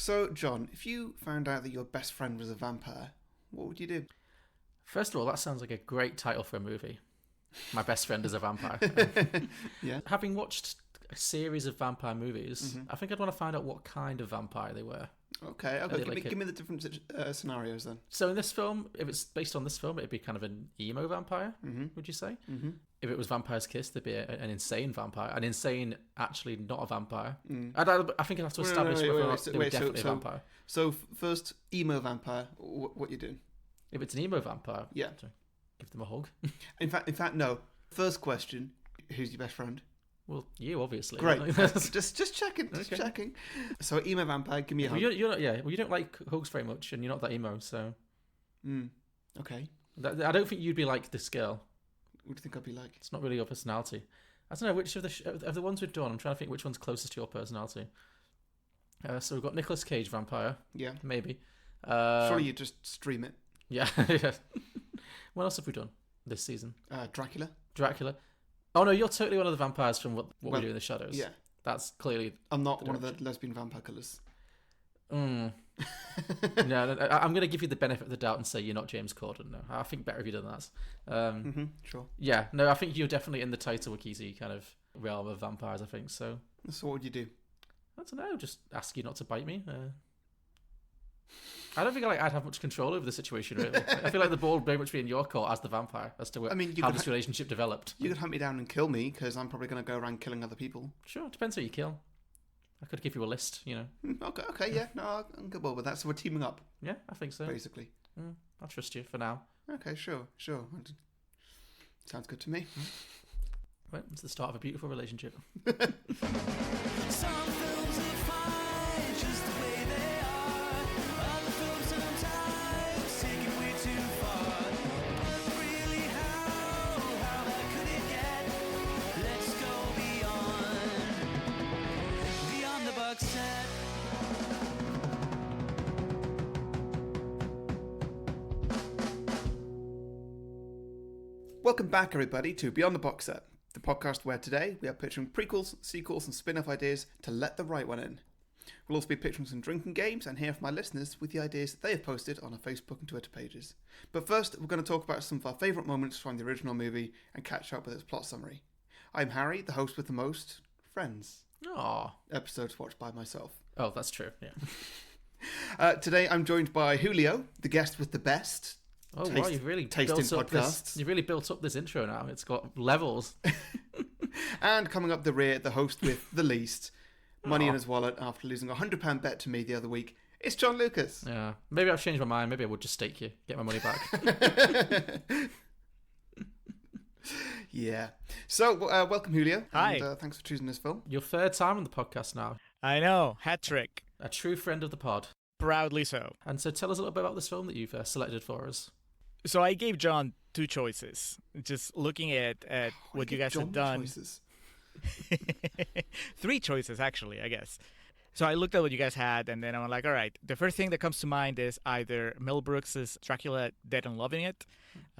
So, John, if you found out that your best friend was a vampire, what would you do? First of all, that sounds like a great title for a movie. My best friend is a vampire. Yeah. Having watched a series of vampire movies, I think I'd want to find out what kind of vampire they were. Okay. Give me the different scenarios then. So in this film, if it's based on this film, it'd be kind of an emo vampire, would you say? Mm-hmm. If it was Vampire's Kiss, there'd be an insane vampire. An insane, actually not a vampire. I think I'd have to establish whether or not they were definitely a vampire. So first, emo vampire, what you doing? If it's an emo vampire, yeah, give them a hug. In fact, no. First question: who's your best friend? Well, you obviously. Great. just checking. Just checking. So emo vampire, give me a hug. You're not. Yeah. Well, you don't like hugs very much, and you're not that emo, so. Okay. I don't think you'd be like this girl. What do you think I'd be like? It's not really your personality. I don't know which of the ones we've done. I'm trying to think which one's closest to your personality. So we've got Nicolas Cage vampire. Yeah. Maybe. Surely you just stream it. Yeah. Yeah. What else have we done this season? Dracula. Oh no, you're totally one of the vampires from what we do in the shadows. Yeah. That's clearly. I'm not one of the lesbian vampire killers. No, I'm going to give you the benefit of the doubt and say you're not James Corden. No, I think better if you done that. Sure. Yeah, no, I think you're definitely in the Taika Waititi kind of realm of vampires. I think so. So what would you do? I don't know. Just ask you not to bite me. I don't think I'd have much control over the situation. Really, I feel like the ball would very much be in your court as the vampire as to how this relationship developed. You could hunt me down and kill me because I'm probably going to go around killing other people. Sure, it depends who you kill. I could give you a list, you know. Okay, yeah, no, I'm good with that. So we're teaming up. Yeah, I think so. Basically. I'll trust you for now. Okay, sure. Sounds good to me. Well, it's the start of a beautiful relationship. Some films are fine just the way they are. Other films sometimes take it way too far. But really, how bad could it get? Let's go beyond the box set. Welcome back, everybody, to Beyond the Box Set, the podcast where today we are pitching prequels, sequels, and spin-off ideas to let the right one in. We'll also be pitching some drinking games and hear from our listeners with the ideas that they have posted on our Facebook and Twitter pages. But first, we're going to talk about some of our favourite moments from the original movie and catch up with its plot summary. I'm Harry, the host with the most friends. Aww. Episodes watched by myself. Oh, that's true, yeah. Today I'm joined by Julio, the guest with the best. Oh, wow, you've really built up this intro now. It's got levels. And coming up the rear, the host with the least. Money in his wallet after losing a £100 bet to me the other week. It's John Lucas. Yeah, maybe I've changed my mind. Maybe I would just stake you, get my money back. Yeah. So, welcome, Julio. Hi. And thanks for choosing this film. Your third time on the podcast now. I know, hat trick. A true friend of the pod. Proudly so. And so tell us a little bit about this film that you've selected for us. So I gave John two choices. Just looking at what you guys have done. Choices. Three choices, actually, I guess. So I looked at what you guys had, and then I'm like, all right, the first thing that comes to mind is either Mel Brooks's Dracula Dead and Loving It,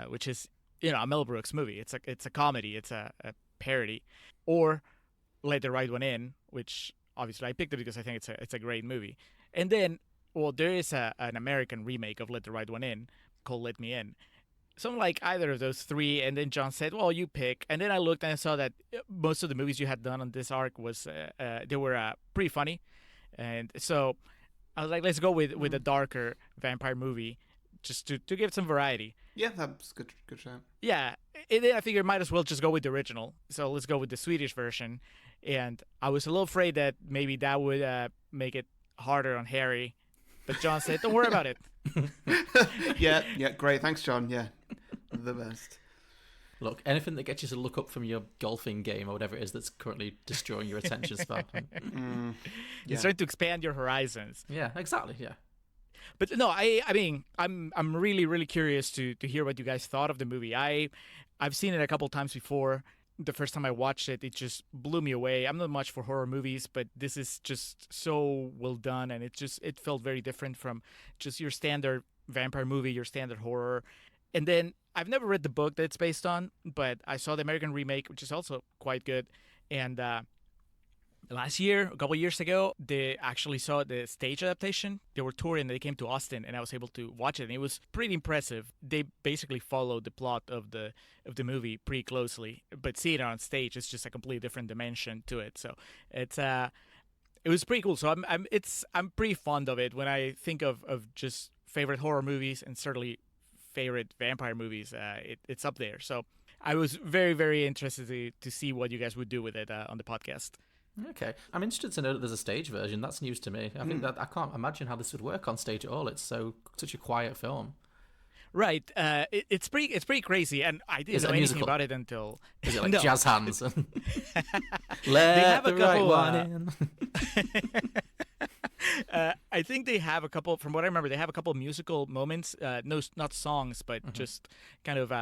which is, a Mel Brooks movie. It's a comedy. It's a parody. Or Let the Right One In, which obviously I picked it because I think it's a great movie. And then, well, there is an American remake of Let the Right One In called Let Me In. So I'm like either of those three, and then John said, well, you pick. And then I looked and I saw that most of the movies you had done on this arc was they were pretty funny. And so I was like, let's go with a darker vampire movie just to give some variety. Yeah, that's good shout. Yeah, and then I figured might as well just go with the original. So let's go with the Swedish version. And I was a little afraid that maybe that would make it harder on Harry. But John said, don't worry about it. Yeah, great. Thanks, John. Yeah, the best. Look, anything that gets you to look up from your golfing game or whatever it is that's currently destroying your attention span. It's trying to expand your horizons. Yeah, exactly, yeah. But no, I mean, I'm really, really curious to hear what you guys thought of the movie. I've seen it a couple times before. The first time I watched it, it just blew me away. I'm not much for horror movies, but this is just so well done, and it felt very different from just your standard vampire movie, your standard horror. And then I've never read the book that it's based on, but I saw the American remake, which is also quite good. And last year, a couple years ago, they actually saw the stage adaptation. They were touring, they came to Austin, and I was able to watch it, and it was pretty impressive. They basically followed the plot of the movie pretty closely, but seeing it on stage is just a completely different dimension to it. So it was pretty cool. So I'm pretty fond of it. When I think of just favorite horror movies and certainly favorite vampire movies, it's up there. So I was very, very interested to see what you guys would do with it on the podcast. Okay, I'm interested to know that there's a stage version. That's news to me. I think that I can't imagine how this would work on stage at all. It's such a quiet film. Right, it's pretty crazy, and I didn't know anything about it until. Is it like jazz hands? And Let have the a couple, right one in. I think they have a couple. From what I remember, they have a couple of musical moments. No, not songs, but just kind of.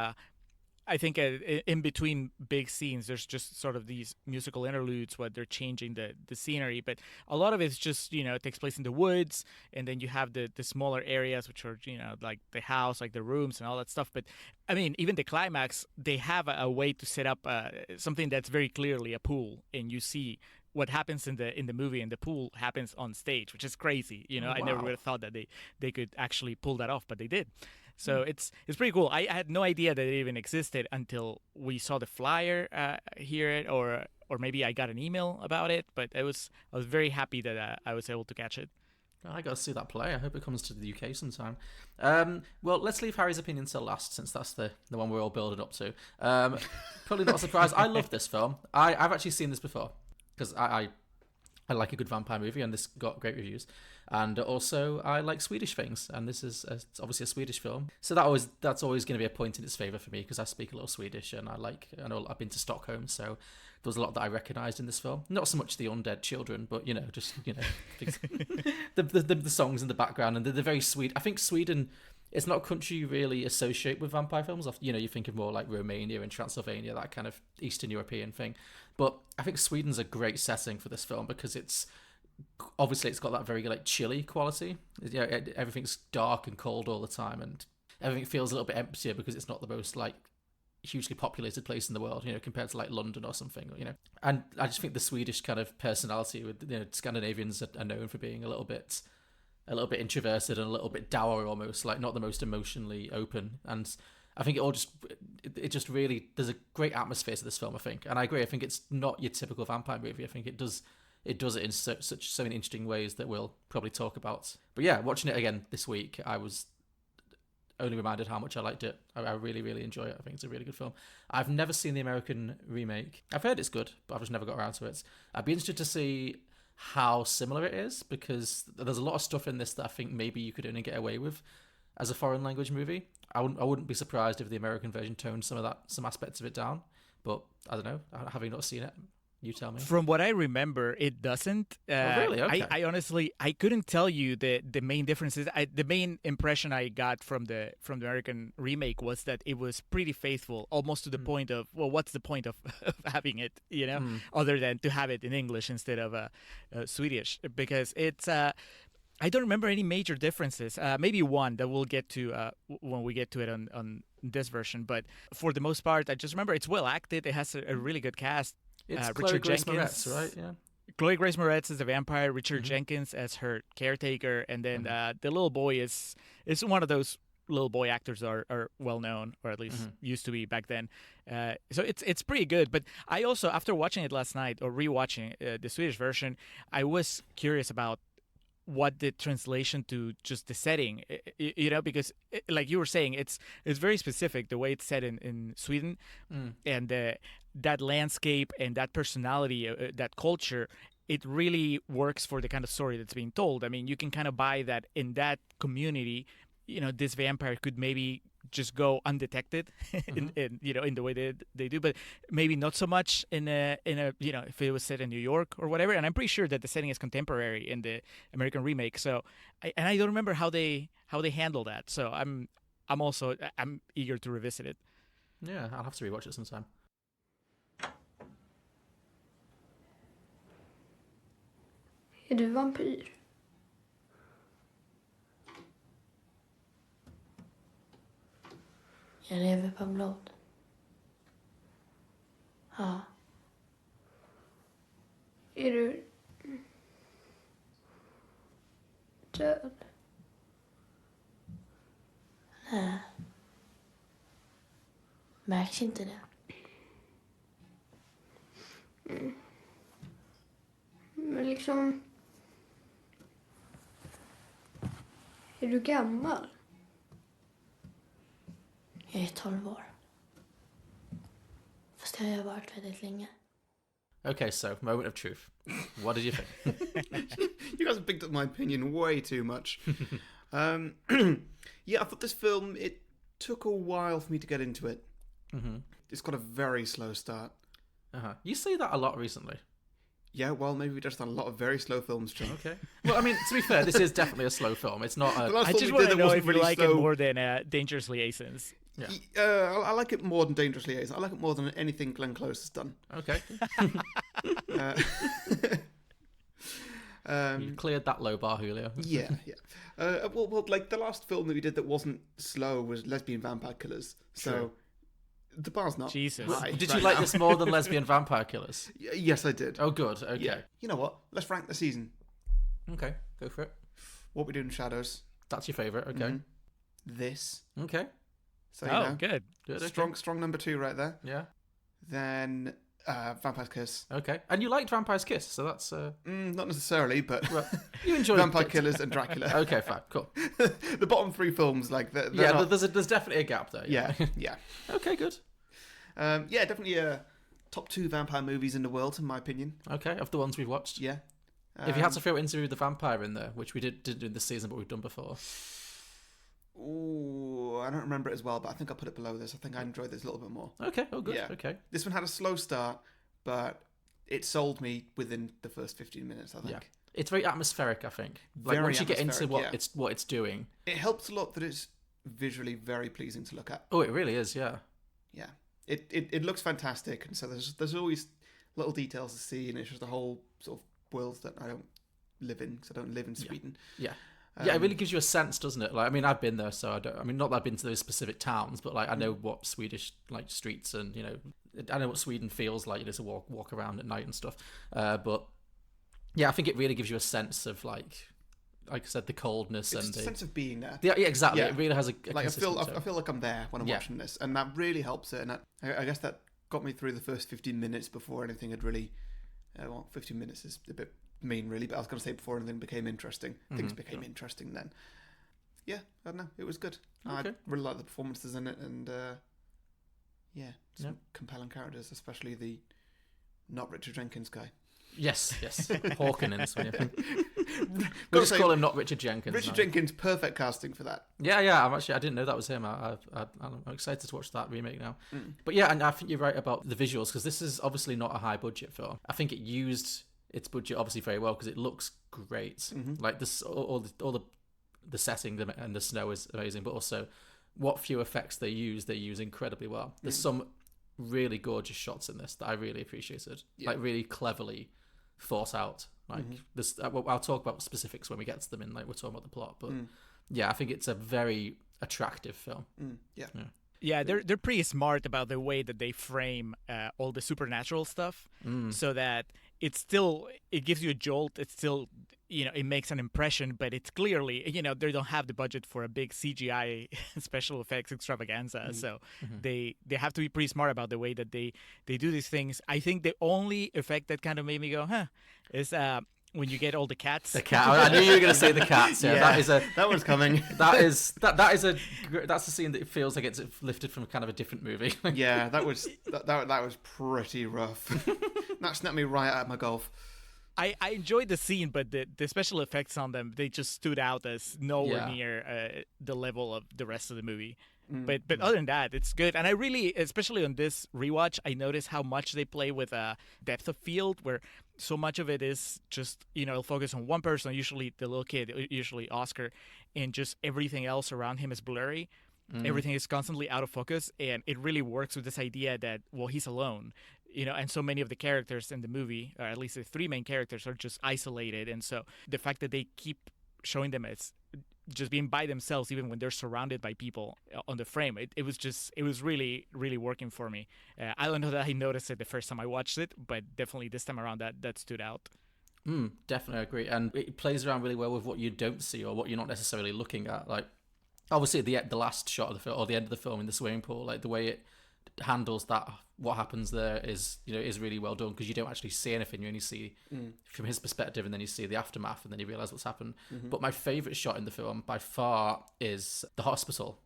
I think in between big scenes, there's just sort of these musical interludes where they're changing the scenery. But a lot of it's just, it takes place in the woods. And then you have the smaller areas, which are, like the house, like the rooms and all that stuff. But, I mean, even the climax, they have a way to set up something that's very clearly a pool. And you see what happens in the movie, and the pool happens on stage, which is crazy. Wow. I never would have thought that they could actually pull that off, but they did. So it's pretty cool. I had no idea that it even existed until we saw the flyer here, or maybe I got an email about it. But I was very happy that I was able to catch it. I got to see that play. I hope it comes to the UK sometime. Well, let's leave Harry's opinion till last, since that's the one we're all building up to. Probably not a surprise. I love this film. I've actually seen this before because I like a good vampire movie, and this got great reviews. And also, I like Swedish things, and this is it's obviously a Swedish film, so that's always going to be a point in its favour for me, because I speak a little Swedish, and I know I've been to Stockholm, so there was a lot that I recognised in this film. Not so much the undead children, but the songs in the background, and they're very sweet. I think Sweden, it's not a country you really associate with vampire films. You think of more like Romania and Transylvania, that kind of Eastern European thing. But I think Sweden's a great setting for this film, because it's got that very like chilly quality. Everything's dark and cold all the time, and everything feels a little bit emptier because it's not the most like hugely populated place in the world, compared to like London or something, And I just think the Swedish kind of personality with Scandinavians are known for being a little bit introverted and a little bit dour, almost like not the most emotionally open. And I think it just really, there's a great atmosphere to this film, I think. And I agree, I think it's not your typical vampire movie. I think it does it in so many interesting ways that we'll probably talk about. But yeah, watching it again this week, I was only reminded how much I liked it. I really, really enjoy it. I think it's a really good film. I've never seen the American remake. I've heard it's good, but I've just never got around to it. I'd be interested to see how similar it is, because there's a lot of stuff in this that I think maybe you could only get away with as a foreign language movie. I wouldn't be surprised if the American version toned some aspects of it down, but I don't know. Having not seen it, you tell me. From what I remember, it doesn't. Really? Okay. I honestly, I couldn't tell you the main differences. The main impression I got from the American remake was that it was pretty faithful, almost to the point of, well, what's the point of having it, other than to have it in English instead of Swedish, because it's. I don't remember any major differences. Maybe one that we'll get to when we get to it on this version. But for the most part, I just remember it's well acted. It has a really good cast. It's Richard Chloë Jenkins, Moretz, right? Yeah. Chloë Grace Moretz is the vampire. Richard Jenkins as her caretaker, and then the little boy is one of those little boy actors that are well known, or at least used to be back then. So it's pretty good. But I also, after watching it last night or rewatching the Swedish version, I was curious about what the translation to just the setting, because like you were saying, it's very specific the way it's set in Sweden, and that landscape and that personality, that culture, it really works for the kind of story that's being told. I mean, you can kind of buy that in that community, this vampire could maybe just go undetected in the way they do, but maybe not so much in a if it was set in New York or whatever. And I'm pretty sure that the setting is contemporary in the American remake. So I don't remember how they handle that. So I'm eager to revisit it. Yeah, I'll have to rewatch it sometime. Är du vampyr? Jag lever på blod. Ja. Är du död? Nej. Märks inte det? Men liksom... Är du gammal? Jag är 12 år. Fast det har jag varit väldigt länge. Okay, so moment of truth. What did you think? You guys have picked up my opinion way too much. Yeah, I thought this film, it took a while for me to get into it. It's got a very slow start. You say that a lot recently. Yeah, well, maybe we just done a lot of very slow films, John. Okay. Well, I mean, to be fair, this is definitely a slow film. It's not The a... last I film just we want did to that know wasn't if you really like slow. it more than Dangerous Liaisons. Yeah. I like it more than Dangerous Liaison. I like it more than anything Glenn Close has done. Okay. You cleared that low bar, Julio. Yeah. Well, like the last film that we did that wasn't slow was Lesbian Vampire Killers. So True. the bar's not Jesus. high. Did right you like now. this more than Lesbian Vampire Killers? Yes, I did. Oh, good. Okay. Yeah. You know what? Let's rank the season. Okay, go for it. What we do in Shadows. That's your favourite. Okay. Mhm. This. Okay. So you Oh, know, good. Good. strong number 2 right there. Yeah. Then Vampire's Kiss. Okay. And you liked Vampire's Kiss, so that's... Not necessarily, but Well, you enjoyed Vampire it. Killers and Dracula. Okay, fine. Cool. The bottom 3 films, like they're Yeah, not- there's definitely a gap there. yeah, yeah. Okay, good. Yeah, definitely top 2 vampire movies in the world, in my opinion. Okay, of the ones we've watched. Yeah. If you had to throw Interview with the Vampire in there, which we didn't do this season, but we've done before. Ooh, I don't remember it as well, but I think I'll put it below this. I think I enjoyed this a little bit more. Okay, oh good, Yeah. okay. This one had a slow start, but it sold me within the first 15 minutes, I think. Yeah. It's very atmospheric, I think. Like Very once you get into atmospheric, what it's doing. It helps a lot that it's visually very pleasing to look at. Oh, it really is, yeah. Yeah. It looks fantastic, and so there's always little details to see, and it's just a whole sort of world that I don't live in, because I don't live in Sweden. Yeah. Yeah, it really gives you a sense, doesn't it? Like, I mean, I've been there, so not that I've been to those specific towns, but like I know what Swedish like streets and I know what Sweden feels like. To walk around at night and stuff. But yeah, I think it really gives you a sense of like I said, the coldness It's and just a sense of being there. yeah, exactly. Yeah. It really has a Like I feel consistent like I'm there when I'm watching this, and that really helps it. And I guess that got me through the first 15 minutes before anything had really. Well, 15 minutes is a bit mean, really, but I was going to say before anything became interesting. Things became interesting then. Yeah, I don't know. It was good. Okay. I really liked the performances in it, and some compelling characters, especially the not Richard Jenkins guy. Yes, Hawken in this one. Yeah. We'll Gotta just say, call him not Richard Jenkins. Richard now. Jenkins, perfect casting for that. Yeah. I didn't know that was him. I'm excited to watch that remake now. But yeah, and I think you're right about the visuals, because this is obviously not a high budget film. I think it used its budget obviously very well, because it looks great. Like this, all the setting and the snow is amazing, but also what few effects they use incredibly well. There's some really gorgeous shots in this that I really appreciated, like really cleverly thought out. Like this, I'll talk about specifics when we get to them in like we're talking about the plot. But yeah, I think it's a very attractive film. Yeah, they're pretty smart about the way that they frame all the supernatural stuff, so that it gives you a jolt. It's still, it makes an impression, but it's clearly, they don't have the budget for a big CGI special effects extravaganza. So they have to be pretty smart about the way that they do these things. I think the only effect that kind of made me go, is when you get all the cats. The cat. I knew you were going to say the cats. Yeah, that was coming. That's a scene that feels like it's lifted from kind of a different movie. Yeah, that was pretty rough. That snapped me right out of my golf. I enjoyed the scene, but the special effects on them, they just stood out as nowhere near the level of the rest of the movie. But other than that, it's good. And I really, especially on this rewatch, I noticed how much they play with depth of field, where so much of it is just, it'll focus on one person, usually the little kid, usually Oscar, and just everything else around him is blurry. Everything is constantly out of focus, and it really works with this idea that, well, he's alone. And so many of the characters in the movie, or at least the three main characters, are just isolated. And so the fact that they keep showing them as just being by themselves, even when they're surrounded by people on the frame. It was really, really working for me. I don't know that I noticed it the first time I watched it, but definitely this time around that stood out. Definitely agree. And it plays around really well with what you don't see or what you're not necessarily looking at. Like, obviously, the last shot of the film, or the end of the film in the swimming pool, like the way it handles that, what happens there is really well done, because you don't actually see anything. You only see from his perspective, and then you see the aftermath, and then you realize what's happened. But my favorite shot in the film by far is the hospital.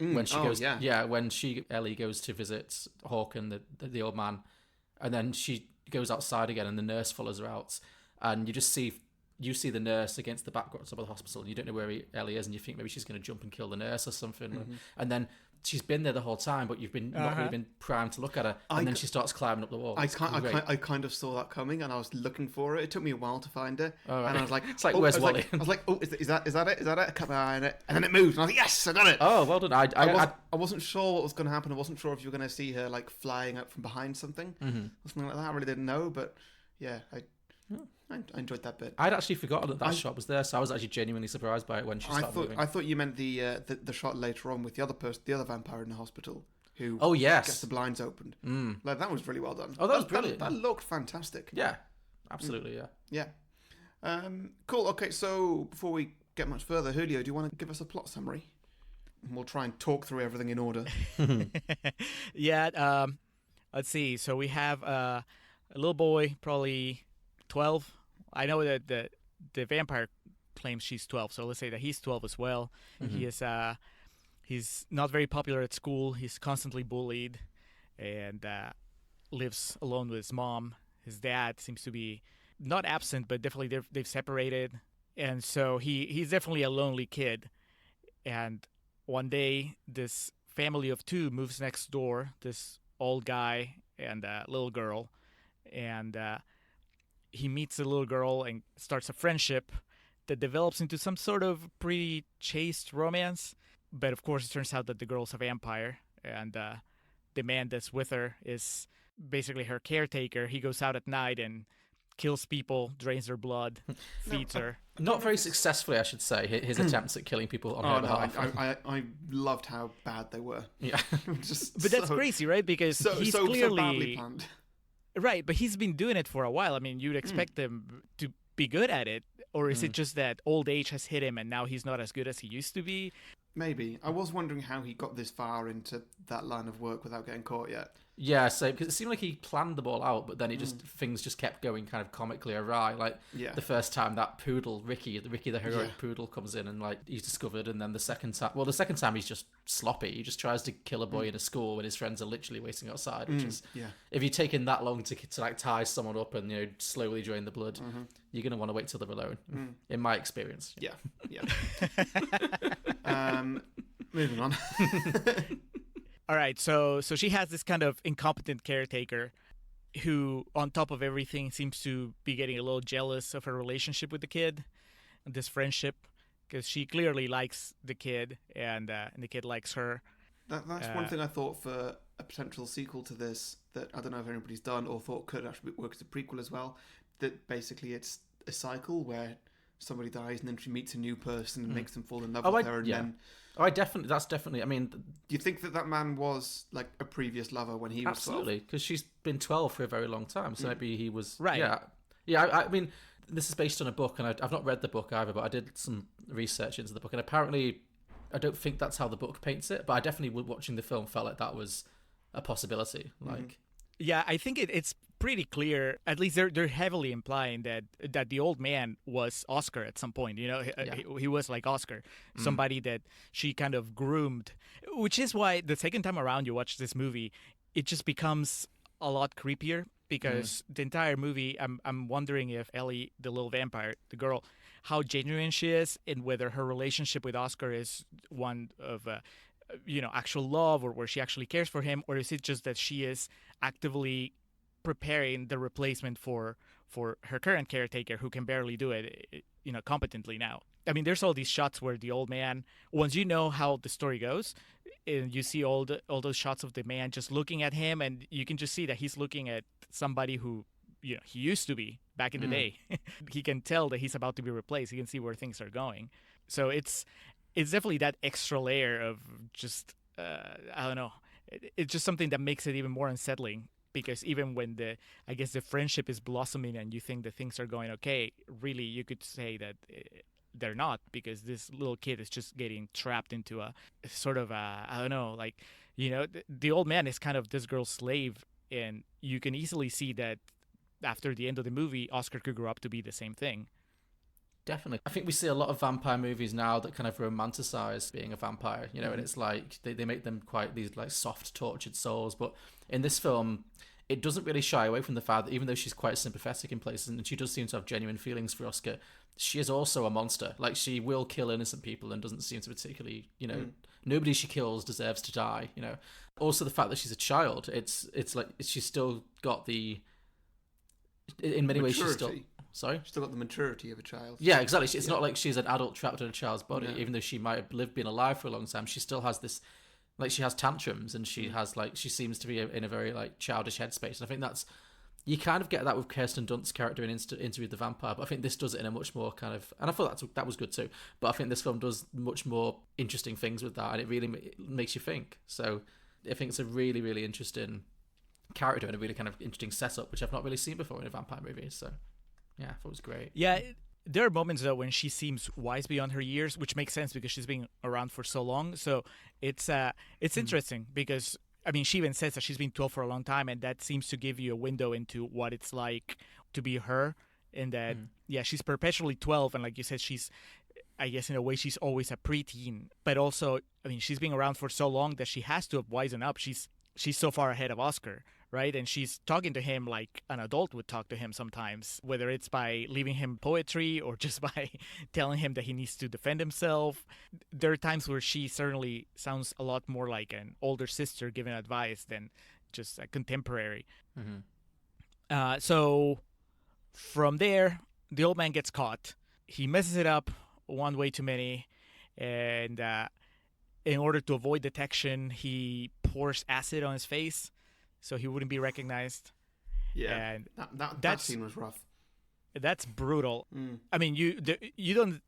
When she goes, when Ellie goes to visit Håkan, the old man, and then she goes outside again, and the nurse follows her out, and you see the nurse against the backdrop of the hospital, and you don't know where Ellie is, and you think maybe she's going to jump and kill the nurse or something, and then she's been there the whole time, but you've been not really been primed to look at her, and then she starts climbing up the wall. I kind of saw that coming, and I was looking for it. It took me a while to find it, and I was like, it's like, where's Wally? I was like, oh, is that it? I kept my eye on it, and then it moved, and I was like, yes, I got it. Oh, well done. I wasn't sure what was going to happen. I wasn't sure if you were going to see her like flying up from behind something, or something like that. I really didn't know, but yeah, I enjoyed that bit. I'd actually forgotten that shot was there, so I was actually genuinely surprised by it when she started moving. I thought you meant the shot later on with the other vampire in the hospital who gets the blinds opened. Like, that was really well done. Oh, that was brilliant. That looked fantastic. Yeah, absolutely. Yeah. Cool. Okay, so before we get much further, Julio, do you want to give us a plot summary? And we'll try and talk through everything in order. Yeah. Let's see. So we have a little boy, probably 12. I know that the vampire claims she's 12, so let's say that he's 12 as well. He is he's not very popular at school. He's constantly bullied, and lives alone with his mom. His dad seems to be not absent, but definitely they've separated, and so he's definitely a lonely kid. And one day, this family of two moves next door. This old guy and a little girl, and he meets the little girl and starts a friendship that develops into some sort of pretty chaste romance. But of course, it turns out that the girl's a vampire, and the man that's with her is basically her caretaker. He goes out at night and kills people, drains their blood, feeds her. Not very successfully, I should say, his attempts at killing people on her behalf. I loved how bad they were. Yeah. But that's crazy, right? Because he's clearly... so badly planned. Right, but he's been doing it for a while. I mean, you'd expect him to be good at it. Or is it just that old age has hit him and now he's not as good as he used to be? Maybe. I was wondering how he got this far into that line of work without getting caught yet. Yeah, so because it seemed like he planned the ball out, but then things just kept going kind of comically awry. Like the first time that poodle, Ricky the heroic poodle, comes in and like he's discovered, and then the second time he's just sloppy. He just tries to kill a boy in a school when his friends are literally waiting outside. Which is, if you're taking that long to like tie someone up and slowly drain the blood, you're gonna want to wait till they're alone. In my experience. Yeah. Moving on. All right, so she has this kind of incompetent caretaker who, on top of everything, seems to be getting a little jealous of her relationship with the kid and this friendship, because she clearly likes the kid and the kid likes her. That's one thing I thought for a potential sequel to this that I don't know if anybody's done or thought could actually work as a prequel as well. That basically it's a cycle where somebody dies and then she meets a new person and makes them fall in love with her, and then... that's definitely. I mean, do you think that man was like a previous lover when he was 12? Absolutely, because she's been 12 for a very long time, so maybe he was right. Yeah. I mean, this is based on a book, and I've not read the book either, but I did some research into the book, and apparently, I don't think that's how the book paints it, but I definitely, watching the film, felt like that was a possibility. Like, yeah, I think it's pretty clear. At least they're heavily implying that the old man was Oscar at some point. He was like Oscar, somebody that she kind of groomed. Which is why the second time around you watch this movie, it just becomes a lot creepier, because the entire movie, I'm wondering if Ellie, the little vampire, the girl, how genuine she is, and whether her relationship with Oscar is one of actual love, or where she actually cares for him, or is it just that she is actively preparing the replacement for her current caretaker, who can barely do it, competently now. I mean, there's all these shots where the old man, once you know how the story goes, and you see all those shots of the man just looking at him, and you can just see that he's looking at somebody who he used to be back in the day. He can tell that he's about to be replaced. He can see where things are going. So it's definitely that extra layer of just I don't know. It's just something that makes it even more unsettling, because even when the friendship is blossoming and you think that things are going okay, really you could say that they're not, because this little kid is just getting trapped into a sort of I don't know, like, the old man is kind of this girl's slave, and you can easily see that after the end of the movie, Oscar could grow up to be the same thing. Definitely. I think we see a lot of vampire movies now that kind of romanticize being a vampire, and it's like they make them quite these like soft, tortured souls. But in this film, it doesn't really shy away from the fact that even though she's quite sympathetic in places and she does seem to have genuine feelings for Oscar, she is also a monster. Like, she will kill innocent people and doesn't seem to particularly, nobody she kills deserves to die, Also the fact that she's a child, it's like she's still got the, in many ways she's still... Sorry? Still got the maturity of a child. Yeah, exactly. It's not like she's an adult trapped in a child's body. Yeah. Even though she might have been alive for a long time, she still has this, like, she has tantrums, and she has, like, she seems to be in a very, like, childish headspace. And I think that's, you kind of get that with Kirsten Dunst's character in Interview with the Vampire, but I think this does it in a much more kind of, and I thought that was good too, but I think this film does much more interesting things with that, and it really makes you think. So I think it's a really, really interesting character and a really kind of interesting setup, which I've not really seen before in a vampire movie. So yeah, I thought it was great. Yeah, there are moments, though, when she seems wise beyond her years, which makes sense because she's been around for so long. So it's interesting because, I mean, she even says that she's been 12 for a long time, and that seems to give you a window into what it's like to be her. In that, yeah, she's perpetually 12, and like you said, she's, I guess in a way, she's always a preteen. But also, I mean, she's been around for so long that she has to have wisened up. She's so far ahead of Oscar, right? And she's talking to him like an adult would talk to him sometimes, whether it's by leaving him poetry or just by telling him that he needs to defend himself. There are times where she certainly sounds a lot more like an older sister giving advice than just a contemporary. So from there, the old man gets caught. He messes it up one way too many, and in order to avoid detection, he pours acid on his face so he wouldn't be recognized. Yeah, and that scene was rough. That's brutal. I mean, you don't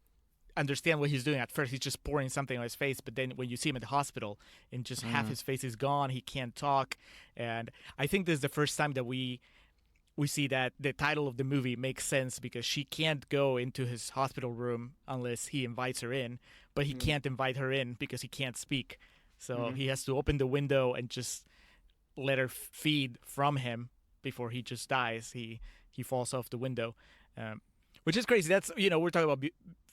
understand what he's doing at first. He's just pouring something on his face, but then when you see him at the hospital and just half his face is gone, he can't talk. And I think this is the first time that we see that the title of the movie makes sense, because she can't go into his hospital room unless he invites her in, but he can't invite her in because he can't speak. So he has to open the window and just let her feed from him before he just dies. He falls off the window, which is crazy. That's, we're talking about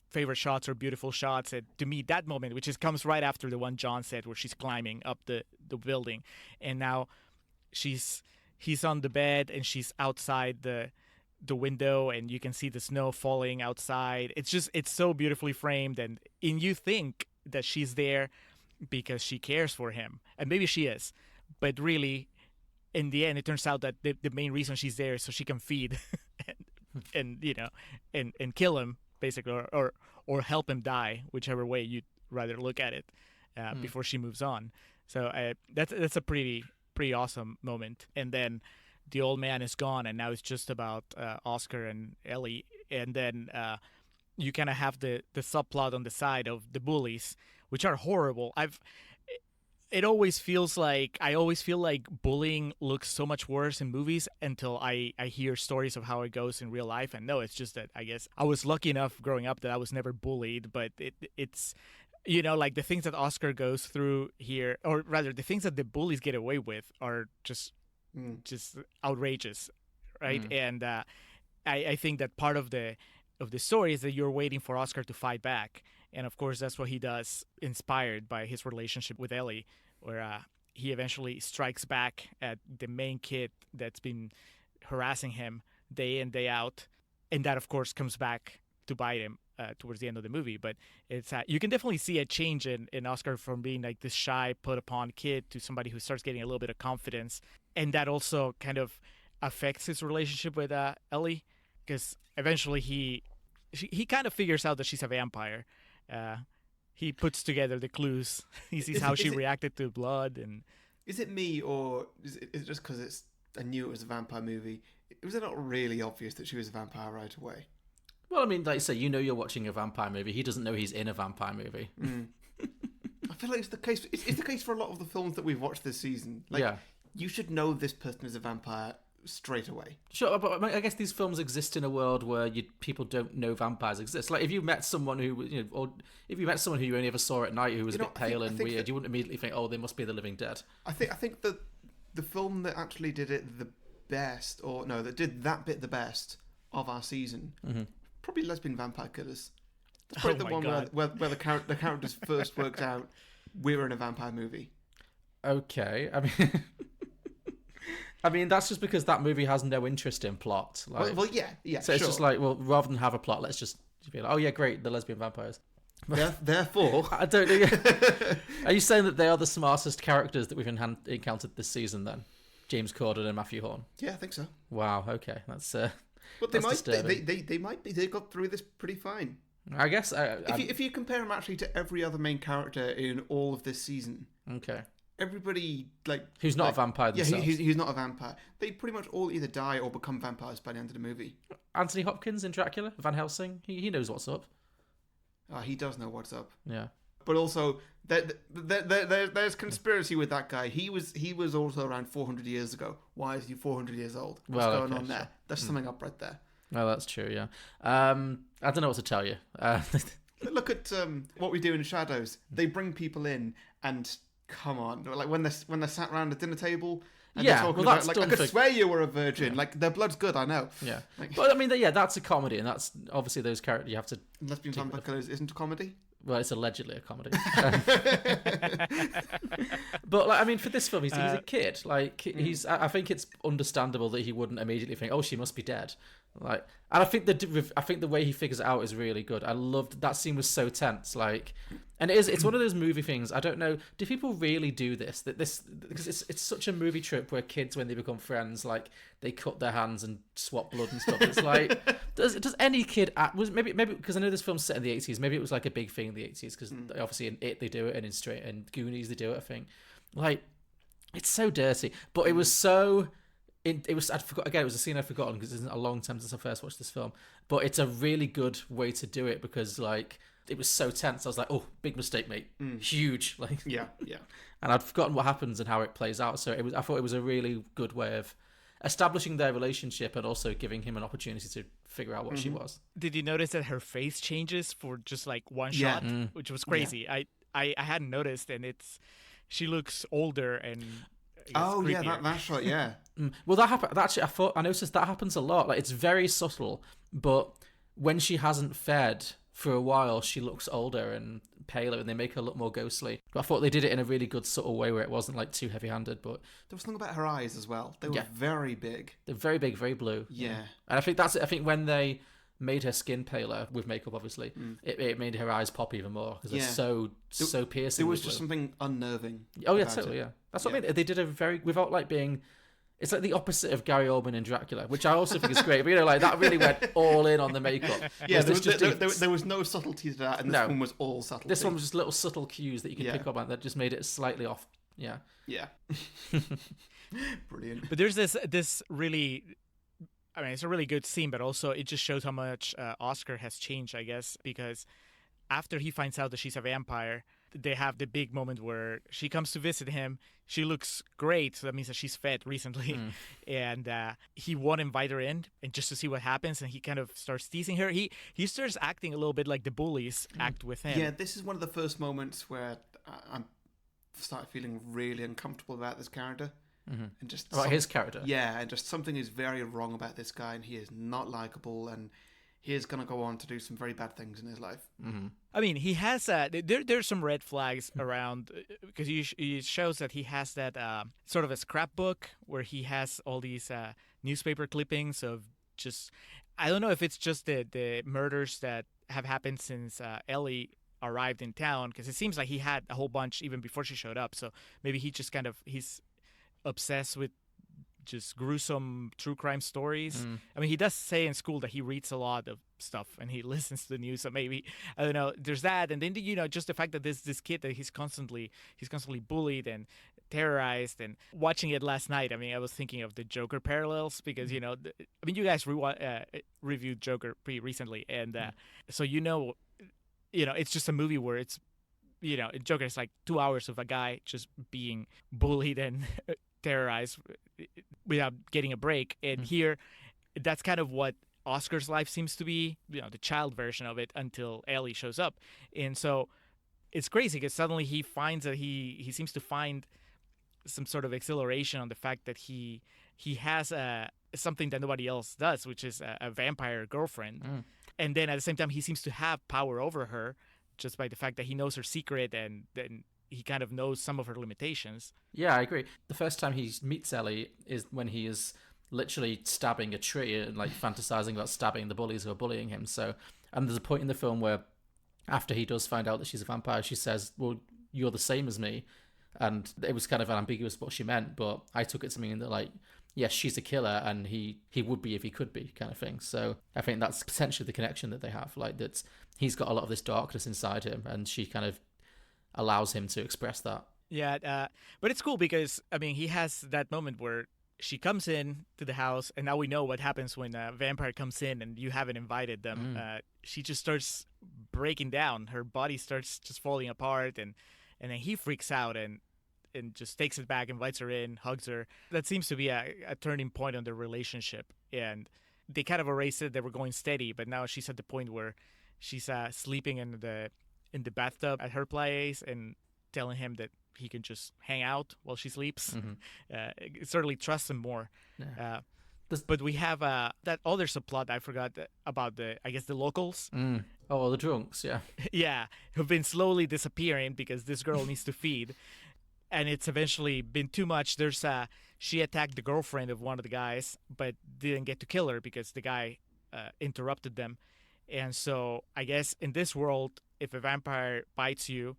favorite shots or beautiful shots. And to me, that moment, which comes right after the one John said, where she's climbing up the building, and now he's on the bed and she's outside the window, and you can see the snow falling outside. It's so beautifully framed, and you think that she's there because she cares for him, and maybe she is, but really in the end it turns out that the main reason she's there is so she can feed and kill him basically, or help him die, whichever way you'd rather look at it, before she moves on. So that's a pretty awesome moment. And then the old man is gone, and now it's just about Oscar and Ellie. And then you kind of have the subplot on the side of the bullies, which are horrible. I always feel like bullying looks so much worse in movies until I hear stories of how it goes in real life. And no, it's just that I guess I was lucky enough growing up that I was never bullied, but it's like the things that Oscar goes through here, or rather the things that the bullies get away with, are just outrageous, right? And I think that part of the story is that you're waiting for Oscar to fight back. And of course, that's what he does, inspired by his relationship with Ellie, where he eventually strikes back at the main kid that's been harassing him day in, day out. And that, of course, comes back to bite him towards the end of the movie. But it's you can definitely see a change in Oscar from being like this shy, put-upon kid to somebody who starts getting a little bit of confidence. And that also kind of affects his relationship with Ellie, because eventually he kind of figures out that she's a vampire. He puts together the clues. He sees how she reacted to blood. And is it me, or is it just because it's and knew it was a vampire movie, was it not really obvious that she was a vampire right away? Well, I mean, like you say, you know you're watching a vampire movie. He doesn't know he's in a vampire movie. I feel like it's the case. It's the case for a lot of the films that we've watched this season. Like, Yeah. you should know this person is a vampire straight away. Sure, but I guess these films exist in a world where people don't know vampires exist. Like if you met someone who, or if you met someone who you only ever saw at night who was a bit pale and weird, you wouldn't immediately think, oh, they must be the living dead. I think that the film that actually did it the best, that did that bit the best of our season, probably Lesbian Vampire Killers. That's probably the one where the characters first worked out we're in a vampire movie. Okay, I mean, that's just because that movie has no interest in plot. Like, well, yeah. So it's just like, well, rather than have a plot, let's just be like, oh yeah, great, the lesbian vampires. Therefore, I don't know. Are you saying that they are the smartest characters that we've encountered this season? Then, James Corden and Matthew Horn. Yeah, I think so. Wow. Okay, that's. But they might. They might be. They got through this pretty fine. I guess. If you compare them actually to every other main character in all of this season. Okay. Everybody who's not a vampire themselves. Yeah, he's not a vampire. They pretty much all either die or become vampires by the end of the movie. Anthony Hopkins in Dracula, Van Helsing, he knows what's up. He does know what's up. Yeah. But also, there's conspiracy with that guy. He was also around 400 years ago. Why is he 400 years old? What's going on there? There's something up right there. Well, that's true. Yeah. I don't know what to tell you. Look at What We Do in Shadows. They bring people in and. Come on, like when they're sat around a dinner table and they're talking about, like, I could swear you were a virgin. Yeah. Like, their blood's good, I know. Yeah, but I mean, that's a comedy, and that's obviously those characters you have to. Lesbian Vampire Killers isn't a comedy. Well, it's allegedly a comedy. But I mean, for this film, he's a kid. Like I think it's understandable that he wouldn't immediately think, "Oh, she must be dead." Like, and I think the way he figures it out is really good. I loved that scene, was so tense. Like, and it's one of those movie things. I don't know, do people really do this? Because it's such a movie trope where kids, when they become friends, like they cut their hands and swap blood and stuff. It's like, does any kid act? Maybe because I know this film's set in the 80s. Maybe it was like a big thing in the 80s because obviously in It they do it, and in Goonies they do it. I think, like, it's so dirty, but it was so. It was it was a scene I'd forgotten because it's a long time since I first watched this film, but it's a really good way to do it because like it was so tense. I was like, oh, big mistake, mate, huge, like yeah, and I'd forgotten what happens and how it plays out. So I thought it was a really good way of establishing their relationship and also giving him an opportunity to figure out what she was. Did you notice that her face changes for just like one shot, which was crazy? Yeah. I hadn't noticed, and she looks older and. Yeah, that shot, yeah. Well, that happened. Actually, I noticed that happens a lot. Like, it's very subtle, but when she hasn't fed for a while, she looks older and paler, and they make her look more ghostly. But I thought they did it in a really good, subtle way where it wasn't like too heavy-handed. But there was something about her eyes as well. They were very big. They're very big, very blue. Yeah, and I think that's it. I think when they made her skin paler with makeup, obviously, it made her eyes pop even more because they're so piercing. There was just something unnerving. Oh yeah, totally. Yeah, that's what I mean. They did a very, without like being. It's like the opposite of Gary Oldman in Dracula, which I also think is great. But like that really went all in on the makeup. Yeah, there was no subtlety to that, and this one was all subtlety. This one was just little subtle cues that you could pick up on that just made it slightly off. Yeah. Yeah. Brilliant. But there's this really. I mean, it's a really good scene, but also it just shows how much Oscar has changed, I guess, because after he finds out that she's a vampire, they have the big moment where she comes to visit him. She looks great, so that means that she's fed recently, and he won't invite her in, and just to see what happens, and he kind of starts teasing her. He starts acting a little bit like the bullies act with him. Yeah, this is one of the first moments where I started feeling really uncomfortable about this character. And just about his character. Yeah, and just something is very wrong about this guy, and he is not likable, and he is going to go on to do some very bad things in his life. I mean, he has there's some red flags around because he shows that he has that sort of a scrapbook where he has all these newspaper clippings of just, I don't know if it's just the murders that have happened since Ellie arrived in town, because it seems like he had a whole bunch even before she showed up. So maybe he just he's obsessed with just gruesome true crime stories. I mean, he does say in school that he reads a lot of stuff and he listens to the news, so maybe, I don't know, there's that. And then just the fact that this kid that he's constantly bullied, and terrorized. And watching it last night, I mean, I was thinking of the Joker parallels because, you know, you guys reviewed Joker pretty recently. And so, it's just a movie where it's, Joker is like 2 hours of a guy just being bullied and terrorized without getting a break. And here, that's kind of what Oscar's life seems to be, the child version of it until Ellie shows up. And so it's crazy because suddenly he finds that he seems to find some sort of exhilaration on the fact that he has something that nobody else does, which is a vampire girlfriend. And then at the same time, he seems to have power over her just by the fact that he knows her secret and then he kind of knows some of her limitations. Yeah, I agree. The first time he meets Ellie is when he is literally stabbing a tree and like fantasizing about stabbing the bullies who are bullying him. So, and there's a point in the film where after he does find out that she's a vampire, she says, well, you're the same as me. And it was kind of ambiguous what she meant, but I took it to mean that, like, yes, she's a killer and he would be if he could be, kind of thing. So I think that's potentially the connection that they have, like that he's got a lot of this darkness inside him and she kind of allows him to express that. Yeah, but it's cool because, I mean, he has that moment where she comes in to the house, and now we know what happens when a vampire comes in and you haven't invited them. She just starts breaking down. Her body starts just falling apart, and then he freaks out and just takes it back, invites her in, hugs her. That seems to be a turning point on their relationship. And they kind of erased it. They were going steady, but now she's at the point where she's sleeping in the bathtub at her place and telling him that he can just hang out while she sleeps. It certainly trusts him more. Yeah. But we have that other subplot I forgot about the locals. Oh, the drunks, yeah. Yeah, who've been slowly disappearing because this girl needs to feed. And it's eventually been too much. She attacked the girlfriend of one of the guys, but didn't get to kill her because the guy interrupted them. And so I guess in this world, if a vampire bites you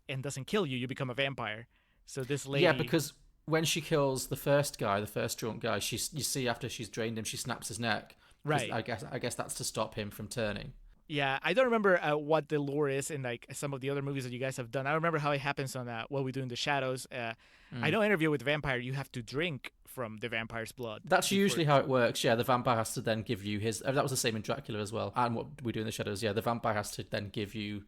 and doesn't kill you, you become a vampire. So this lady... Yeah, because when she kills the first drunk guy, you see after she's drained him, she snaps his neck. Right. I guess that's to stop him from turning. Yeah, I don't remember what the lore is in like some of the other movies that you guys have done. I remember how it happens on What We Do in the Shadows. I know Interview with the Vampire, you have to drink from the vampire's blood. That's usually how it works. Yeah, the vampire has to then give you his... That was the same in Dracula as well. And What We Do in the Shadows, yeah, the vampire has to then give you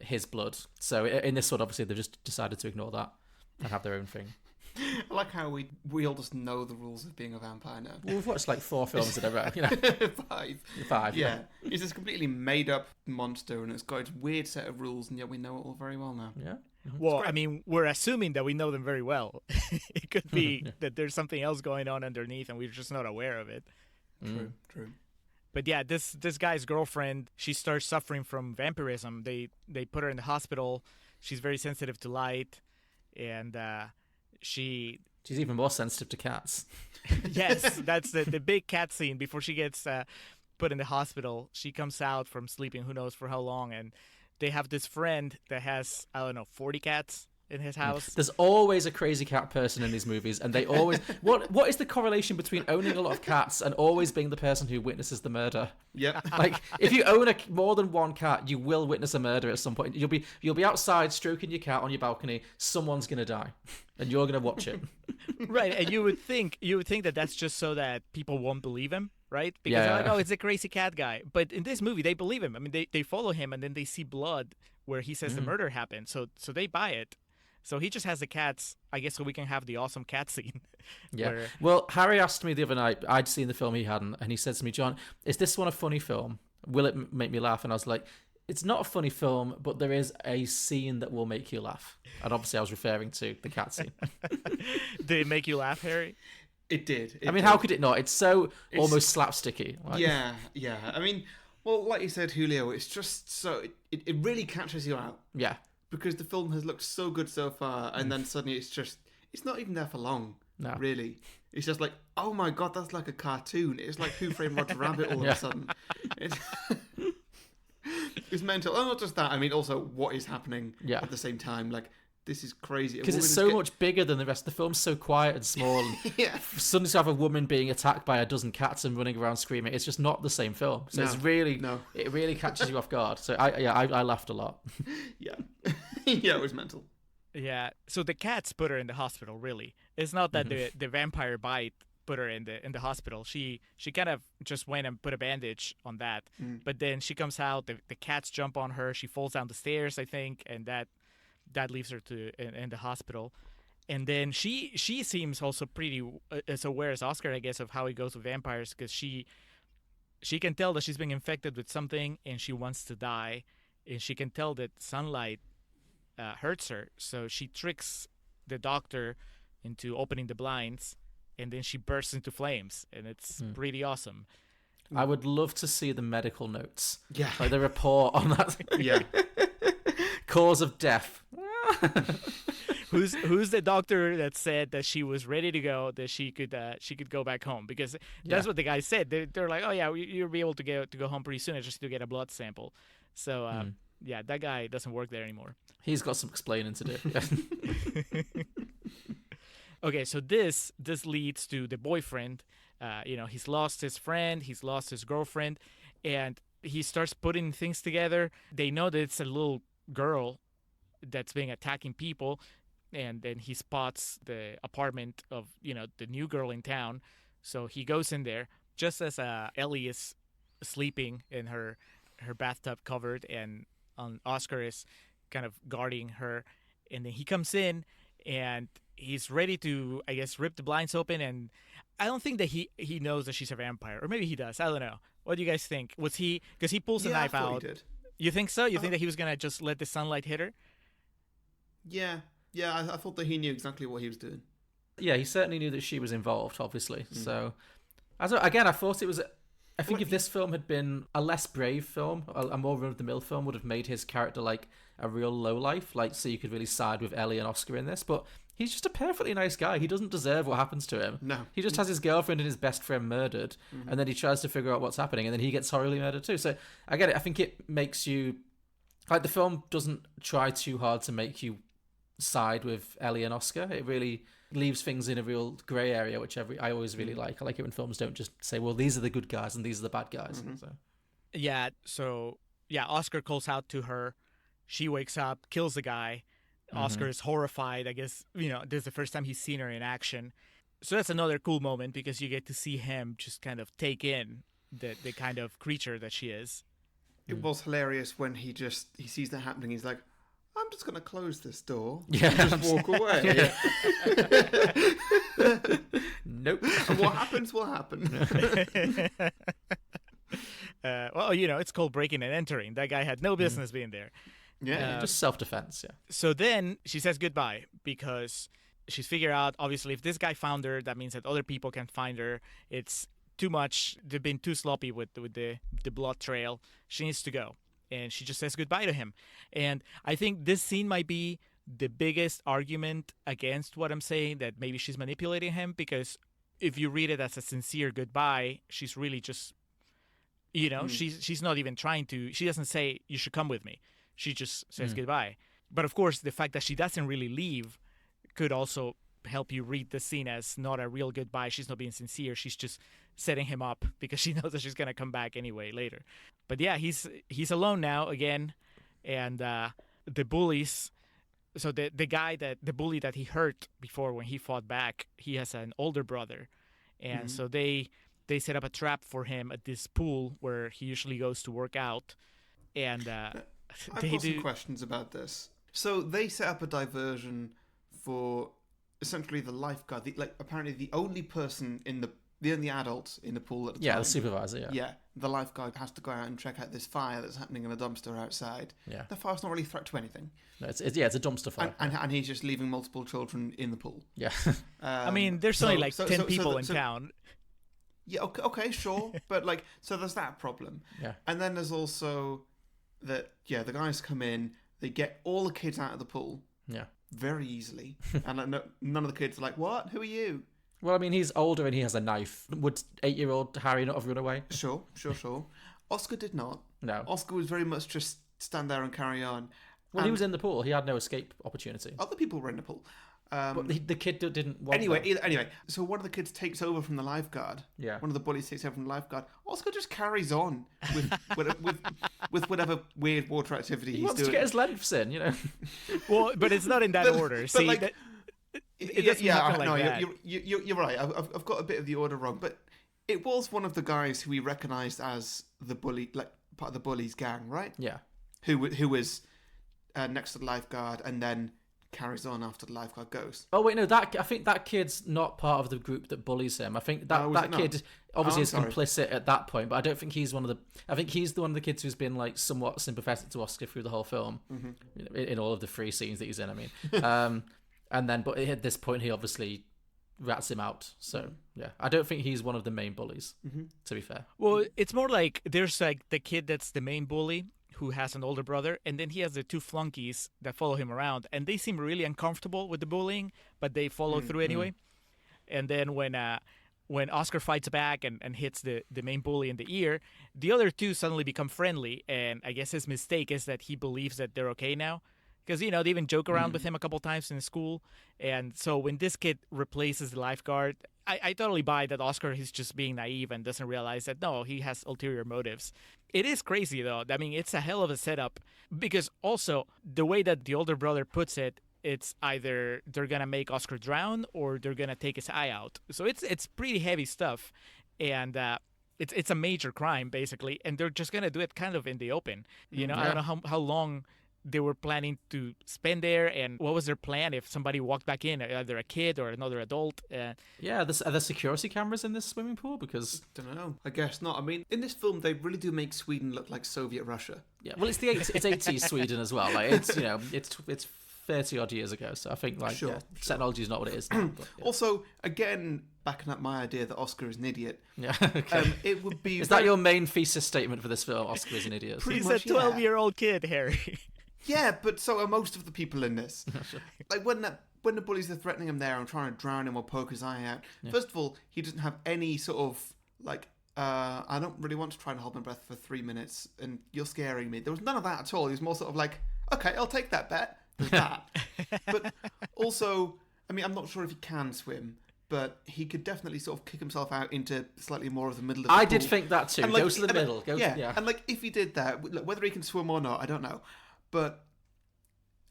his blood. So in this one, obviously, they've just decided to ignore that and have their own thing. I like how we all just know the rules of being a vampire now. Well, we've watched like 4 films in a row, you know. 5. Yeah. It's this completely made up monster and it's got its weird set of rules, and yet we know it all very well now. Yeah. Well, I mean, we're assuming that we know them very well. It could be that there's something else going on underneath and we're just not aware of it. True. But yeah, this guy's girlfriend, she starts suffering from vampirism. They put her in the hospital. She's very sensitive to light, and she's even more sensitive to cats. Yes, that's the big cat scene before she gets put in the hospital. She comes out from sleeping who knows for how long, and they have this friend that has, 40 cats in his house. There's always a crazy cat person in these movies, and they always... What is the correlation between owning a lot of cats and always being the person who witnesses the murder? Yeah. Like, if you own more than one cat, you will witness a murder at some point. You'll be outside stroking your cat on your balcony. Someone's gonna die, and you're gonna watch it. Right, and you would think that that's just so that people won't believe him, right? Because they're like, oh, it's a crazy cat guy. But in this movie, they believe him. I mean, they follow him, and then they see blood where he says the murder happened. So they buy it. So he just has the cats, I guess, so we can have the awesome cat scene. Yeah. Well, Harry asked me the other night, I'd seen the film he hadn't, and he said to me, John, is this one a funny film? Will it make me laugh? And I was like, it's not a funny film, but there is a scene that will make you laugh. And obviously I was referring to the cat scene. Did it make you laugh, Harry? It did. How could it not? It's almost slapsticky. Like. Yeah. I mean, well, like you said, Julio, it's just so... It really catches you out. Yeah. Because the film has looked so good so far, and then suddenly it's not even there for long, really. It's just like, oh my god, that's like a cartoon. It's like Who Framed Roger Rabbit all of a sudden. It's mental. Oh, not just that, I mean also what is happening at the same time. Like, this is crazy. Because it's so much bigger than the rest. The film's so quiet and small. And suddenly to have a woman being attacked by a dozen cats and running around screaming, it's just not the same film. So it really catches you off guard. So I laughed a lot. Yeah. Yeah, it was mental. Yeah. So the cats put her in the hospital. Really, it's not that the vampire bite put her in the hospital. She kind of just went and put a bandage on that. But then she comes out. The cats jump on her. She falls down the stairs, I think, and that leaves her in the hospital. And then she seems also pretty as aware as Oscar, I guess, of how it goes with vampires, because she can tell that she's being infected with something and she wants to die, and she can tell that sunlight hurts her, so she tricks the doctor into opening the blinds, and then she bursts into flames, and it's pretty awesome. I would love to see the medical notes. Yeah. Like the report on that. Yeah. Cause of death. Who's the doctor that said that she was ready to go, that she could go back home? Because that's what the guy said. They're like, oh yeah, you'll be able to go home pretty soon, just to get a blood sample. So yeah, that guy doesn't work there anymore. He's got some explaining to do. Okay, so this leads to the boyfriend. He's lost his friend, he's lost his girlfriend, and he starts putting things together. They know that it's a little girl that's being attacking people, and then he spots the apartment of the new girl in town. So he goes in there just as Ellie is sleeping in her bathtub covered, and Oscar is kind of guarding her, and then he comes in and he's ready to, I guess, rip the blinds open. And I don't think that he knows that she's a vampire, or maybe he does. I don't know. What do you guys think? Was he, because he pulls the knife I thought out? He did. You think so? You think that he was gonna just let the sunlight hit her? Yeah. I thought that he knew exactly what he was doing. Yeah, he certainly knew that she was involved, obviously. So, again, I thought it was. I think if this film had been a less brave film, a more run-of-the-mill film, would have made his character like a real lowlife, like so you could really side with Ellie and Oscar in this. But he's just a perfectly nice guy. He doesn't deserve what happens to him. No. He just has his girlfriend and his best friend murdered, and then he tries to figure out what's happening, and then he gets horribly murdered too. So I get it. I think it makes you, like, the film doesn't try too hard to make you side with Ellie and Oscar. It really leaves things in a real grey area, which I always really like. I like it when films don't just say, well, these are the good guys and these are the bad guys. So Oscar calls out to her. She wakes up, kills the guy. Oscar is horrified. I guess, this is the first time he's seen her in action. So that's another cool moment, because you get to see him just kind of take in the kind of creature that she is. It was hilarious when he sees that happening. He's like, I'm just going to close this door. Yeah. And just walk away. Nope. And what happens will happen. It's called breaking and entering. That guy had no business being there. Yeah. Just self-defense, yeah. So then she says goodbye, because she's figured out, obviously, if this guy found her, that means that other people can find her. It's too much. They've been too sloppy with the blood trail. She needs to go. And she just says goodbye to him. And I think this scene might be the biggest argument against what I'm saying, that maybe she's manipulating him, because if you read it as a sincere goodbye, she's really just, she's not even trying to, she doesn't say, you should come with me. She just says goodbye. But of course, the fact that she doesn't really leave could also help you read the scene as not a real goodbye. She's not being sincere. She's just setting him up because she knows that she's going to come back anyway later. But yeah, he's alone now again. And the bullies, so the bully that he hurt before when he fought back, he has an older brother. And so they set up a trap for him at this pool where he usually goes to work out. And I've got some questions about this. So they set up a diversion for essentially the lifeguard, apparently the only person the only adult in the pool at the time. Yeah, the supervisor, yeah. Yeah, the lifeguard has to go out and check out this fire that's happening in a dumpster outside. Yeah. The fire's not really a threat to anything. No, it's a dumpster fire. And he's just leaving multiple children in the pool. Yeah. I mean, there's only 10 people in town. Yeah, okay, sure. But so there's that problem. Yeah. And then there's also that, the guys come in, they get all the kids out of the pool. Yeah. Very easily. And none of the kids are like, what? Who are you? Well, I mean, he's older and he has a knife. Would 8-year-old Harry not have run away? Sure. Oscar did not. No. Oscar was very much just stand there and carry on. Well, he was in the pool. He had no escape opportunity. Other people were in the pool. But the kid didn't want Anyway, so one of the kids takes over from the lifeguard. Yeah. One of the bullies takes over from the lifeguard. Oscar just carries on with whatever weird water activity He he's wants doing. to get his lengths in, you know. Well, but it's not in that order. but See, like- it doesn't happen like that. You're right. I've got a bit of the order wrong, but it was one of the guys who we recognised as the bully, like part of the bullies gang, right? Yeah. Who was next to the lifeguard and then carries on after the lifeguard goes. Oh wait, no, I think that kid's not part of the group that bullies him. I think that kid obviously is complicit at that point, but I don't think he's one of the. I think he's one of the kids who's been like somewhat sympathetic to Oscar through the whole film, in all of the 3 scenes that he's in. I mean, and then but at this point he obviously rats him out. So yeah, I don't think he's one of the main bullies. To be fair. Well, it's more like there's like the kid that's the main bully who has an older brother, and then he has the 2 flunkies that follow him around, and they seem really uncomfortable with the bullying, but they follow through anyway. And then when Oscar fights back and hits the main bully in the ear, the other 2 suddenly become friendly, and I guess his mistake is that he believes that they're okay now. Because, you know, they even joke around with him a couple times in school. And so when this kid replaces the lifeguard, I totally buy that Oscar is just being naive and doesn't realize that, no, he has ulterior motives. It is crazy, though. I mean, it's a hell of a setup. Because also, the way that the older brother puts it, it's either they're going to make Oscar drown or they're going to take his eye out. So it's pretty heavy stuff. And it's a major crime, basically. And they're just going to do it kind of in the open. You know, I don't know how long they were planning to spend there, and what was their plan if somebody walked back in, either a kid or another adult. Are there security cameras in this swimming pool? Because Don't know. I guess not. I mean, in this film, they really do make Sweden look like Soviet Russia. yeah, well, it's it's 80s Sweden as well. Like it's it's 30 odd years ago, so I think technology is not what it is now. But, Also, again, backing up my idea that Oscar is an idiot. yeah. Okay. It would be. Is that your main thesis statement for this film? Oscar is an idiot. Pretty He's much, a 12-year-old kid, Harry. Yeah, but so are most of the people in this. Like when the bullies are threatening him there and trying to drown him or poke his eye out. First of all, he doesn't have any sort of like. I don't really want to try and hold my breath for 3 minutes, and you're scaring me. There was none of that at all. He was more sort of like, okay, I'll take that bet. There's that. But also, I mean, I'm not sure if he can swim, but he could definitely sort of kick himself out into slightly more of the middle of the pool. I did think that too. And, like, Go to the and, middle. Yeah. And like if he did that, whether he can swim or not, I don't know. But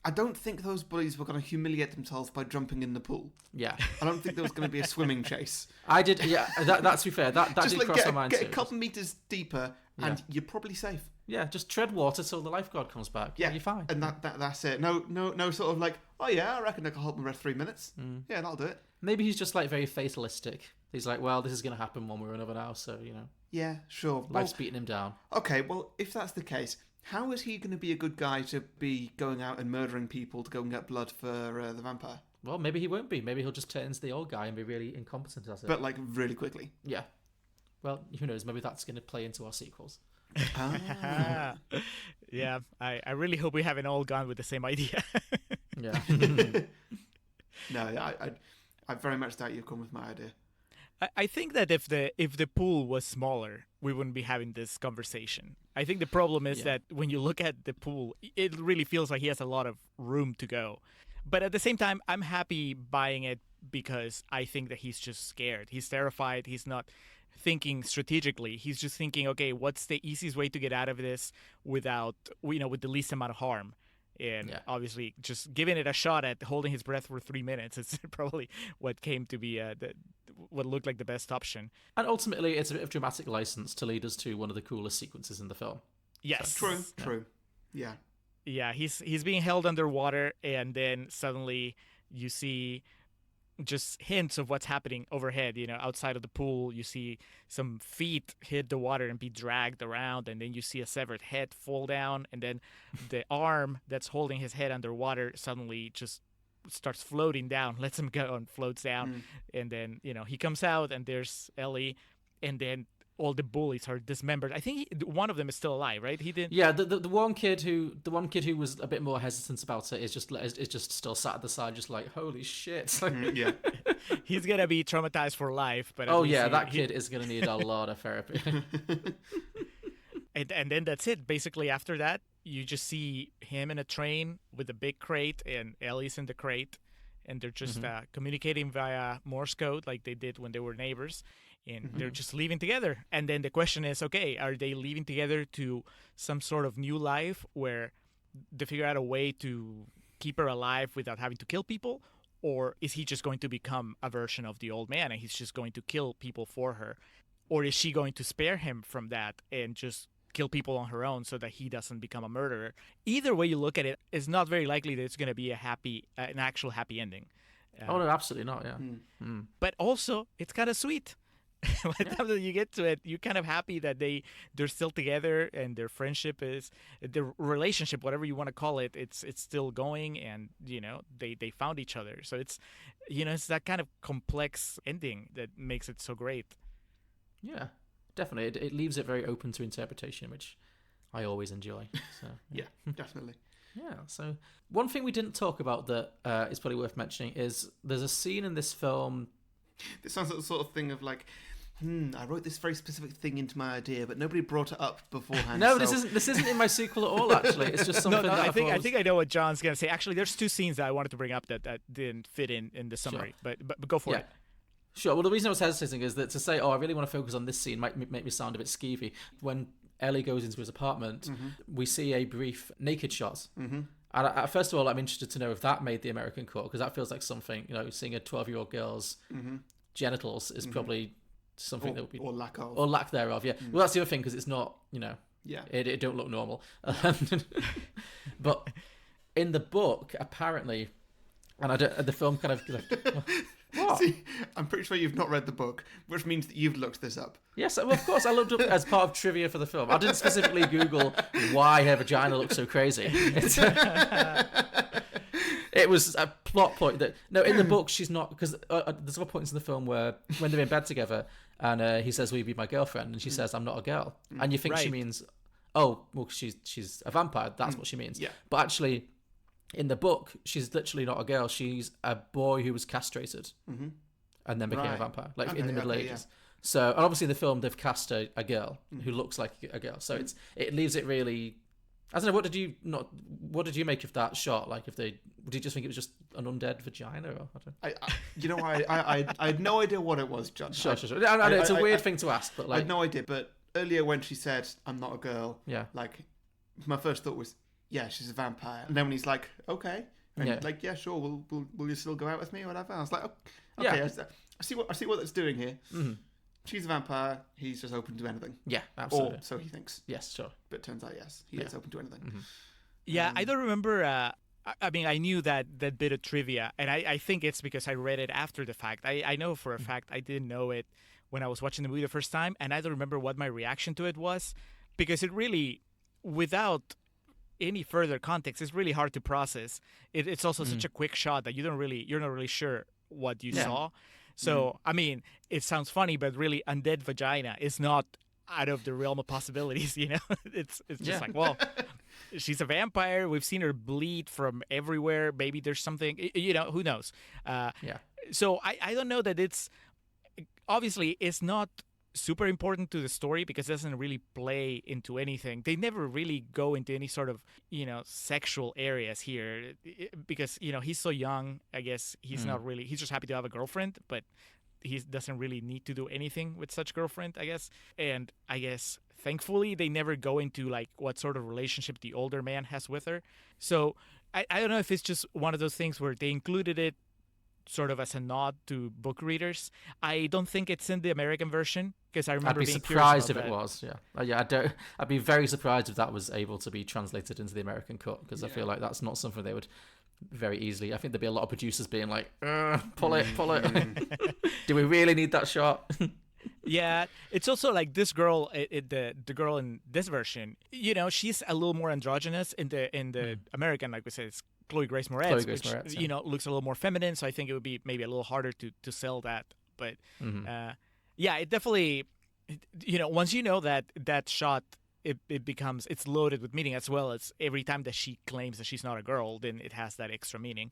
I don't think those bullies were going to humiliate themselves by jumping in the pool. Yeah. I don't think there was going to be a swimming chase. I did. Yeah. That's to be fair. That Just did like cross my mind get too. a couple meters deeper, and you're probably safe. Yeah. Just tread water till the lifeguard comes back. Yeah, you're fine. And that's it. No sort of like, oh yeah, I reckon I can hold my breath 3 minutes. Yeah, that'll do it. Maybe he's just like very fatalistic. He's like, well, this is going to happen one way or another now, so you know, Yeah, sure. life's beating him down. Okay, well, if that's the case, how is he going to be a good guy to be going out and murdering people to go and get blood for the vampire? Well, maybe he won't be. Maybe he'll just turn into the old guy and be really incompetent at it. But like really quickly. Yeah. Well, who knows? Maybe that's going to play into our sequels. Yeah, I really hope we haven't all gone with the same idea. Yeah. No, I very much doubt you've come with my idea. I think that if the pool was smaller, we wouldn't be having this conversation. I think the problem is that when you look at the pool, it really feels like he has a lot of room to go. But at the same time, I'm happy buying it because I think that he's just scared. He's terrified. He's not thinking strategically. He's just thinking, okay, what's the easiest way to get out of this without, with the least amount of harm? And obviously, just giving it a shot at holding his breath for 3 minutes is probably what came to be what looked like the best option. And ultimately, it's a bit of dramatic license to lead us to one of the coolest sequences in the film. Yes. True. Yeah. Yeah, he's being held underwater, and then suddenly you see just hints of what's happening overhead. Outside of the pool, you see some feet hit the water and be dragged around, and then you see a severed head fall down, and then the arm that's holding his head underwater suddenly just starts floating down, lets him go and floats down, and then he comes out, and there's Ellie, and then all the bullies are dismembered. I think one of them is still alive, right? He didn't. Yeah, the one kid who was a bit more hesitant about it is just still sat at the side, just like, holy shit. Yeah. He's gonna be traumatized for life. But that kid is gonna need a lot of therapy. And then that's it. Basically, after that, you just see him in a train with a big crate, and Ellie's in the crate, and they're just communicating via Morse code like they did when they were neighbors, and they're just living together. And then the question is, okay, are they living together to some sort of new life where they figure out a way to keep her alive without having to kill people? Or is he just going to become a version of the old man and he's just going to kill people for her? Or is she going to spare him from that and just kill people on her own so that he doesn't become a murderer? Either way you look at it, it's not very likely that it's going to be an actual happy ending. Oh, no, absolutely not, yeah. But also, it's kind of sweet. By the time that you get to it, you're kind of happy that they're still together and their friendship is, their relationship, whatever you want to call it, it's still going, and they found each other. So it's it's that kind of complex ending that makes it so great. Yeah, definitely. It leaves it very open to interpretation, which I always enjoy. So Yeah, definitely. Yeah, so one thing we didn't talk about that is probably worth mentioning is there's a scene in this film. This sounds like the sort of thing of like, I wrote this very specific thing into my idea, but nobody brought it up beforehand. No, so... this isn't in my sequel at all. Actually, it's just something. I that think I know what John's gonna say. Actually, there's two scenes that I wanted to bring up that didn't fit in the summary. Sure. But go for it. Sure. Well, the reason I was hesitating is that to say, I really want to focus on this scene might make me sound a bit skeevy. When Ellie goes into his apartment, we see a brief naked shot. And first of all, I'm interested to know if that made the American cut, because that feels like something, seeing a 12-year-old girl's genitals is probably something that would be... Or lack of. Or lack thereof, yeah. Well, that's the other thing, because it's not, it don't look normal. But in the book, apparently, and the film kind of... What? See, I'm pretty sure you've not read the book, which means that you've looked this up. Yes, well, of course, I looked up as part of trivia for the film. I didn't specifically Google why her vagina looks so crazy. It was a plot point that... No, in the book, she's not... Because there's other points in the film where when they're in bed together and he says, will you be my girlfriend? And she says, I'm not a girl. And you think she means, oh, well, she's a vampire. That's what she means. Yeah. But actually... In the book, she's literally not a girl. She's a boy who was castrated and then became a vampire, in the Middle Ages. Yeah. So, and obviously in the film, they've cast a girl who looks like a girl. So it leaves it really... I don't know, what did you make of that shot? Like, did you just think it was just an undead vagina? Or, I had no idea what it was, John. Sure. I know, it's a weird thing to ask, but I had no idea, but earlier when she said, I'm not a girl, my first thought was, yeah, she's a vampire. And then when he's like, okay, and sure, will you still go out with me or whatever? I was like, okay, I see what that's doing here. She's a vampire. He's just open to anything. Yeah, absolutely. Or so he thinks. Yes, sure. But it turns out, yes, he is open to anything. Yeah, I don't remember. I mean, I knew that bit of trivia, and I think it's because I read it after the fact. I know for a fact I didn't know it when I was watching the movie the first time, and I don't remember what my reaction to it was, because it really, without any further context, it's really hard to process. It's also such a quick shot that you're not really sure what you saw. So I mean, it sounds funny, but really, undead vagina is not out of the realm of possibilities. It's just like, well, she's a vampire. We've seen her bleed from everywhere. Maybe there's something. Who knows? So I don't know that it's obviously it's not super important to the story because it doesn't really play into anything. They never really go into any sort of, sexual areas here because, he's so young. I guess he's not really, he's just happy to have a girlfriend, but he doesn't really need to do anything with such girlfriend, I guess. And I guess thankfully they never go into like what sort of relationship the older man has with her. So I don't know if it's just one of those things where they included it sort of as a nod to book readers. I don't think it's in the American version because I remember being surprised if it was. I'd be very surprised if that was able to be translated into the American cut because I feel like that's not something they would very easily. I think there'd be a lot of producers being like, pull it. Do we really need that shot? Yeah, it's also like this girl, the girl in this version, she's a little more androgynous in the American, like we said, it's Chloe Grace Moretz, which looks a little more feminine. So I think it would be maybe a little harder to sell that. But it definitely, once you know that shot, it becomes, it's loaded with meaning, as well as every time that she claims that she's not a girl, then it has that extra meaning.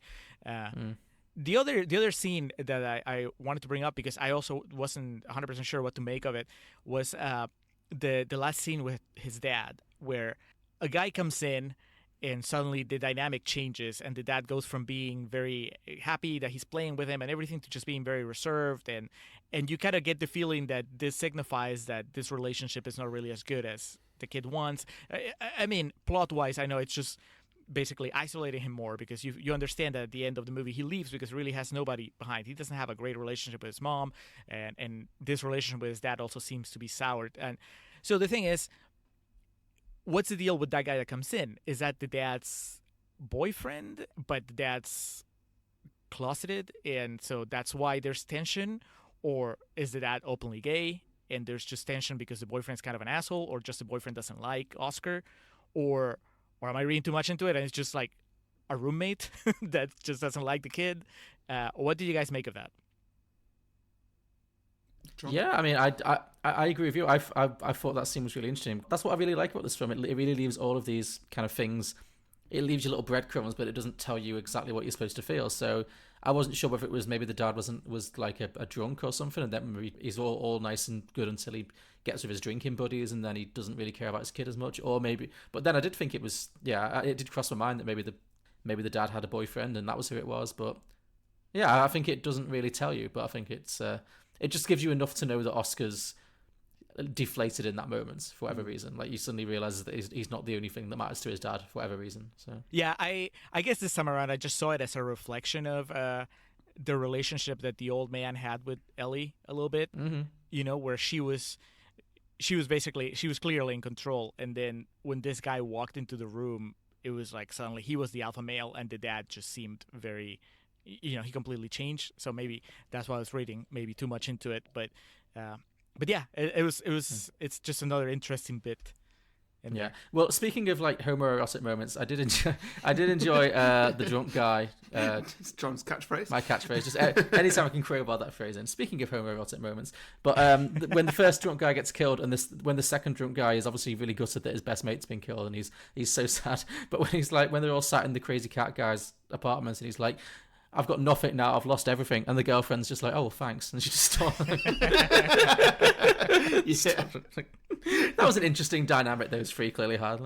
The other scene that I wanted to bring up, because I also wasn't 100% sure what to make of it, was the last scene with his dad, where a guy comes in and suddenly the dynamic changes, and the dad goes from being very happy that he's playing with him and everything to just being very reserved, and you kind of get the feeling that this signifies that this relationship is not really as good as the kid wants. I mean, plot-wise, I know it's just basically isolating him more, because you understand that at the end of the movie he leaves because he really has nobody behind. He doesn't have a great relationship with his mom, and this relationship with his dad also seems to be soured. And so the thing is, what's the deal with that guy that comes in? Is that the dad's boyfriend, but the dad's closeted, and so that's why there's tension? Or is the dad openly gay and there's just tension because the boyfriend's kind of an asshole, or just the boyfriend doesn't like Oscar? Or am I reading too much into it and it's just like a roommate that just doesn't like the kid? What do you guys make of that? John? Yeah, I mean, I agree with you. I thought that scene was really interesting. That's what I really like about this film. It really leaves all of these kind of things. It leaves you little breadcrumbs, but it doesn't tell you exactly what you're supposed to feel. So I wasn't sure whether it was maybe the dad was like a drunk or something, and then he's all nice and good until he gets with his drinking buddies, and then he doesn't really care about his kid as much. Or maybe, but then I did think it was, it did cross my mind that maybe the dad had a boyfriend and that was who it was. But yeah, I think it doesn't really tell you, but I think it just gives you enough to know that Oscar's deflated in that moment for whatever reason. Like, you suddenly realize that he's not the only thing that matters to his dad for whatever reason. So Yeah, I guess this time around I just saw it as a reflection of the relationship that the old man had with Ellie a little bit. You know, where she was clearly in control, and then when this guy walked into the room, it was like suddenly he was the alpha male, and the dad just seemed very, he completely changed. So maybe that's why I was reading maybe too much into it, but yeah, it's just another interesting bit. Yeah. Well, speaking of like homoerotic moments, I did enjoy the drunk guy. It's John's catchphrase. My catchphrase. Just anytime I can crowbar that phrase in. Speaking of homoerotic moments, but when the first drunk guy gets killed, and when the second drunk guy is obviously really gutted that his best mate's been killed, and he's so sad. But when they're all sat in the crazy cat guy's apartments, and he's like, I've got nothing now, I've lost everything. And the girlfriend's just like, oh, well, thanks. And she just stopped. That was an interesting dynamic those three clearly had.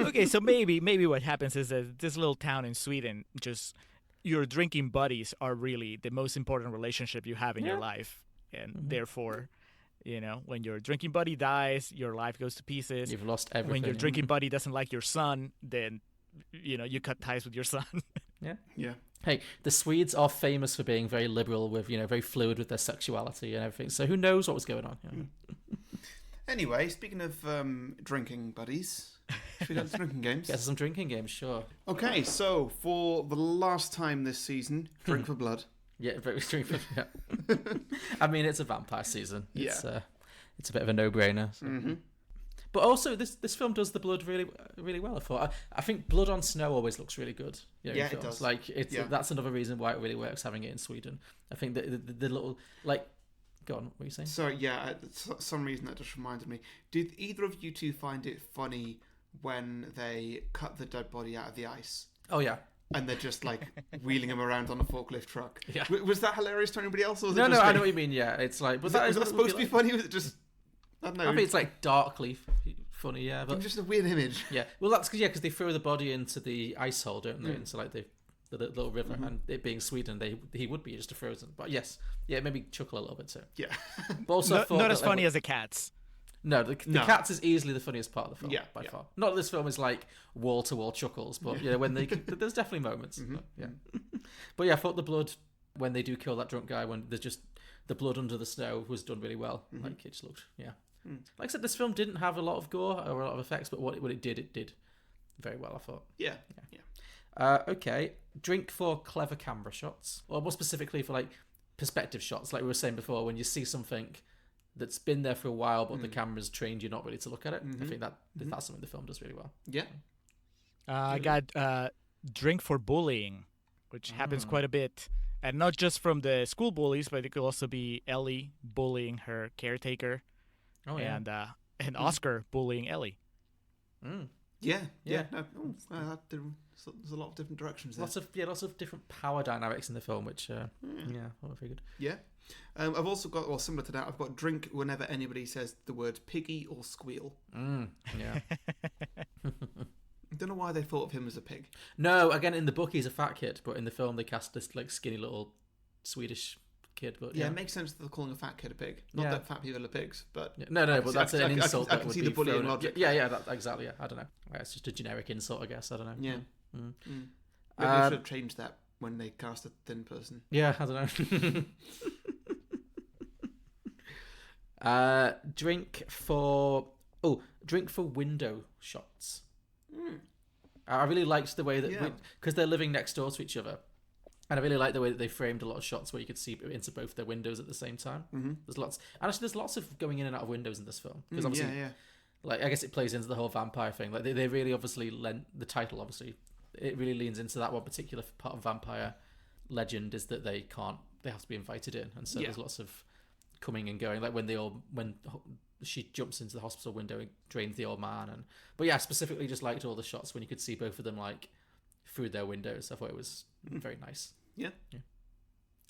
Okay, so maybe what happens is that this little town in Sweden, just your drinking buddies are really the most important relationship you have in your life. And therefore, when your drinking buddy dies, your life goes to pieces. You've lost everything. When your drinking buddy doesn't like your son, then, you cut ties with your son. Yeah. Hey, the Swedes are famous for being very liberal with, very fluid with their sexuality and everything. So who knows what was going on? Anyway, speaking of drinking buddies, should we go to drinking games? Get some drinking games, sure. Okay, so for the last time this season, drink for blood. Yeah, very drink for. Yeah. I mean, it's a vampire season. It's a bit of a no-brainer. So. Mm-hmm. But also, this film does the blood really, really well. I thought. I think blood on snow always looks really good. In It films. does. Like that's another reason why it really works having it in Sweden. I think the little like. Go on. What were you saying? So some reason that just reminded me. Did either of you two find it funny when they cut the dead body out of the ice? Oh yeah. And they're just like wheeling him around on a forklift truck. Yeah. Was that hilarious to anybody else? Or was No, it just I me? know what you mean. Yeah, it's like. Was that supposed to be funny? Was it just? I don't know. I think it's like darkly funny. Yeah, but It was just a weird image. yeah. Well, that's because they throw the body into the ice hole, don't they? Into like the little river, and it being Sweden, he would be just a frozen. But yes, yeah, maybe chuckle a little bit too. Yeah. But also, I thought Not that as funny as the cats. No, the cats is easily the funniest part of the film. Yeah, by yeah. far. Not that this film is like wall to wall chuckles, but when there's definitely moments. But, yeah. But yeah, I thought the blood when they do kill that drunk guy, when there's just the blood under the snow, was done really well. Like it just looked, Like I said, this film didn't have a lot of gore or a lot of effects, but what it did very well, I thought. Yeah. Okay, drink for clever camera shots, or more specifically for like perspective shots, like we were saying before, when you see something that's been there for a while, but the camera's trained you're not ready to look at it. I think that's something the film does really well. Yeah. I got drink for bullying, which happens quite a bit. And not just from the school bullies, but it could also be Ellie bullying her caretaker. Oh, yeah. And Oscar bullying Ellie. Yeah. Yeah. No, there's a lot of different directions there. Lots of different power dynamics in the film, which I figured. Yeah. I've also got, similar to that, I've got drink whenever anybody says the word piggy or squeal. Yeah. I don't know why they thought of him as a pig. No, again, in the book he's a fat kid, but in the film they cast this like skinny little Swedish kid. But Yeah, it makes sense that they're calling a fat kid a pig. Not Yeah. that fat people are pigs, but Yeah. No, but that's an insult. I can that see would the be bullying thrown at- logic. Yeah, that, exactly. Yeah, I don't know. Yeah, it's just a generic insult, I guess. I don't know. Yeah. Mm. Maybe they should have changed that when they cast a thin person. Yeah, I don't know. Drink for window shots. I really liked the way that because they're living next door to each other, and I really like the way that they framed a lot of shots where you could see into both their windows at the same time. Mm-hmm. There's lots of going in and out of windows in this film because obviously, like I guess it plays into the whole vampire thing. Like they really obviously the title obviously it really leans into that one particular part of vampire legend is that they have to be invited in, and so there's lots of coming and going, like when she jumps into the hospital window and drains the old man, but yeah, specifically just liked all the shots when you could see both of them like through their windows. I thought it was very nice. Yeah.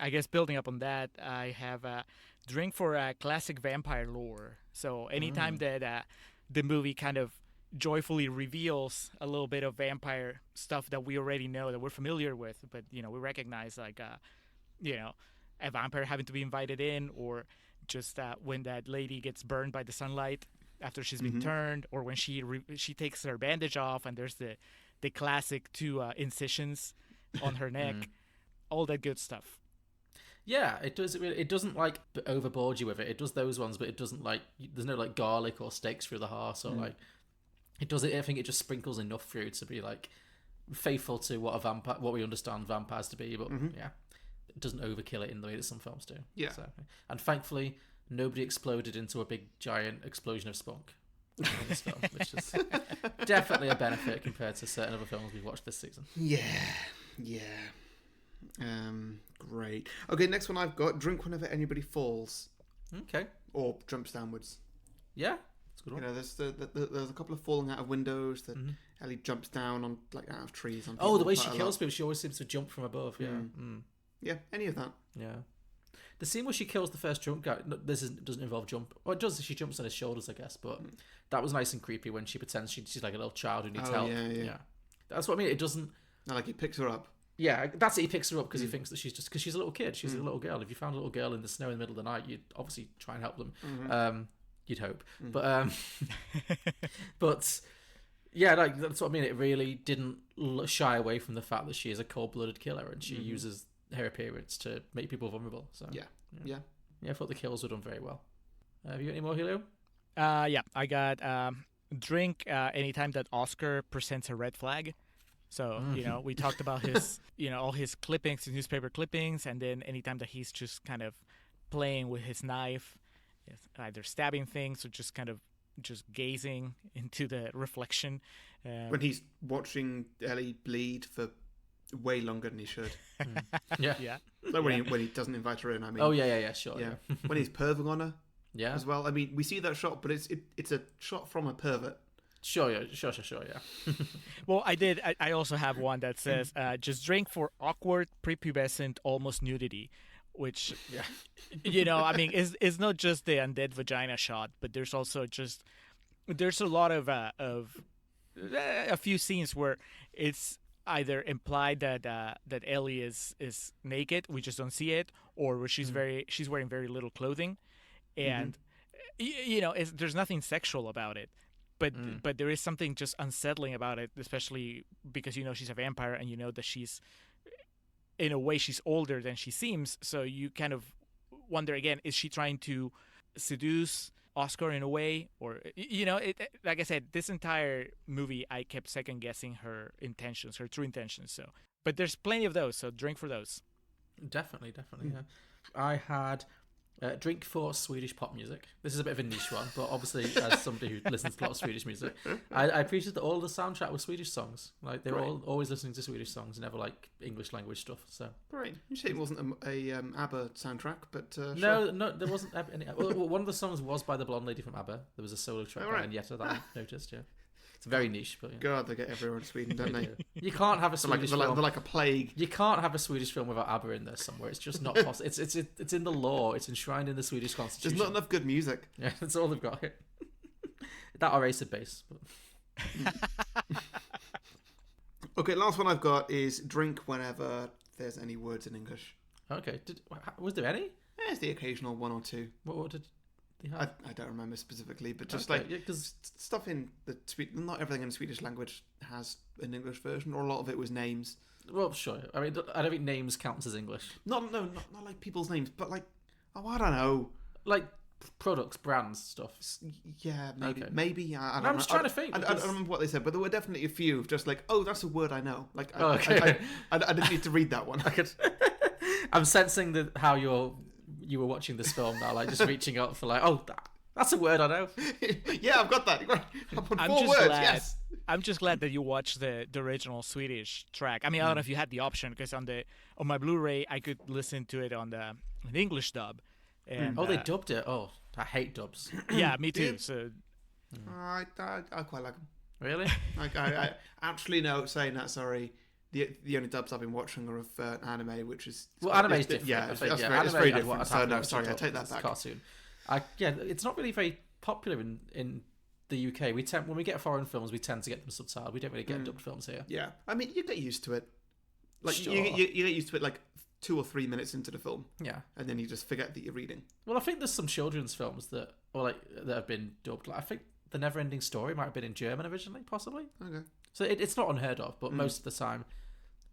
I guess building up on that, I have a drink for classic vampire lore. So anytime that the movie kind of joyfully reveals a little bit of vampire stuff that we already know, that we're familiar with, but we recognize like a vampire having to be invited in, or just when that lady gets burned by the sunlight after she's been turned, or when she takes her bandage off and there's the classic 2 incisions on her neck, all that good stuff. Yeah, it does. It doesn't like overboard you with it. It does those ones, but it doesn't like there's no like garlic or stakes through the heart or like it does it. I think it just sprinkles enough through to be like faithful to what we understand vampires to be, but it doesn't overkill it in the way that some films do. Yeah. So, and thankfully, nobody exploded into a big giant explosion of spunk in this film, which is definitely a benefit compared to certain other films we've watched this season. Yeah. Great. Okay, next one I've got: drink whenever anybody falls. Okay. Or jumps downwards. Yeah. That's a good one. There's a couple of falling out of windows that Ellie jumps down on, like out of trees. On the way she kills people, she always seems to jump from above. Yeah. Yeah, any of that. Yeah. The scene where she kills the first drunk guy, doesn't involve jump. Well, it does. She jumps on his shoulders, I guess. But that was nice and creepy when she pretends she's like a little child who needs help. Yeah. That's what I mean. It doesn't. No, like he picks her up. Yeah, that's it. He picks her up because he thinks that because she's a little kid. She's a little girl. If you found a little girl in the snow in the middle of the night, you'd obviously try and help them. You'd hope. But but yeah, like that's what I mean. It really didn't shy away from the fact that she is a cold-blooded killer and she uses her appearance to make people vulnerable. So yeah, I thought the kills were done very well. Have you got any more, Julio? Yeah, I got drink anytime that Oscar presents a red flag. So we talked about his all his clippings, his newspaper clippings, and then anytime that he's just kind of playing with his knife, either stabbing things or just kind of gazing into the reflection. When he's watching Ellie bleed for way longer than he should. Yeah. Like when he doesn't invite her in. I mean. Oh yeah, sure. Yeah. When he's perving on her. Yeah. As well. I mean, we see that shot, but it's a shot from a pervert. Sure, yeah. Well, I also have one that says, just drink for awkward, prepubescent, almost nudity, which, I mean, it's not just the undead vagina shot, but there's also there's a lot of a few scenes where it's either implied that Ellie is naked, we just don't see it, or where she's wearing very little clothing, and there's nothing sexual about it. But there is something just unsettling about it, especially because she's a vampire and that she's, in a way, she's older than she seems. So you kind of wonder again, is she trying to seduce Oscar in a way? Or, like I said, this entire movie, I kept second guessing her intentions, her true intentions. So, but there's plenty of those, so drink for those. Definitely, yeah. I had... drink for Swedish pop music. This is a bit of a niche one, but obviously, as somebody who listens to a lot of Swedish music, I appreciated that all the soundtrack was Swedish songs. Like they were all always listening to Swedish songs, never like English language stuff. So great. You say it wasn't a ABBA soundtrack, but no, there wasn't any. Well, one of the songs was by the blonde lady from ABBA. There was a solo track by Agneta that I noticed. Yeah. It's very niche, but God, they get everywhere in Sweden, don't they? You can't have a Swedish film. They're like a plague. You can't have a Swedish film without ABBA in there somewhere. It's just not possible. It's in the law. It's enshrined in the Swedish constitution. There's not enough good music. Yeah, that's all they've got. That or Ace of Base. Okay, last one I've got is drink whenever there's any words in English. Okay. Was there any? There's the occasional one or two. What did they have? I don't remember specifically, but just Okay, like yeah, 'cause- stuff in the not everything in the Swedish language has an English version, or a lot of it was names. Well, sure. I mean, I don't think names counts as English. Not like people's names, but like I don't know. Like products, brands, stuff. Yeah, Okay. maybe. I don't I'm know. just trying to think, I don't because- remember what they said, but there were definitely a few of just like, oh, that's a word I know. Like, Oh, okay. I didn't need to read that one. I could. I'm sensing how you were watching this film now, like just reaching out for like, oh, that's a word I know. Yeah, I've got that. I'm on I'm 4 just words. glad. Yes. I'm just glad that you watched the original Swedish track. I mean, I don't know if you had the option, because on my Blu-ray I could listen to it on the English dub. And, Oh, they dubbed it. Oh, I hate dubs. yeah, me too. Dude. So I quite like them. Really? I actually no, saying that, sorry. The only dubs I've been watching are of anime, which is Anime is different. Yeah, I it's, think, that's yeah, very, it's anime very had different. what So happened no, with sorry, I subtitles, take that it's back. Cartoon. It's not really very popular in the UK. When we get foreign films, we tend to get them subtitled. We don't really get dubbed films here. Yeah, I mean, you get used to it. Like Sure. you get used to it like 2 or 3 minutes into the film, Yeah. and then you just forget that you're reading. Well, I think there's some children's films that have been dubbed. Like, I think The Never-Ending Story might have been in German originally, possibly. Okay. So it's not unheard of, but most of the time,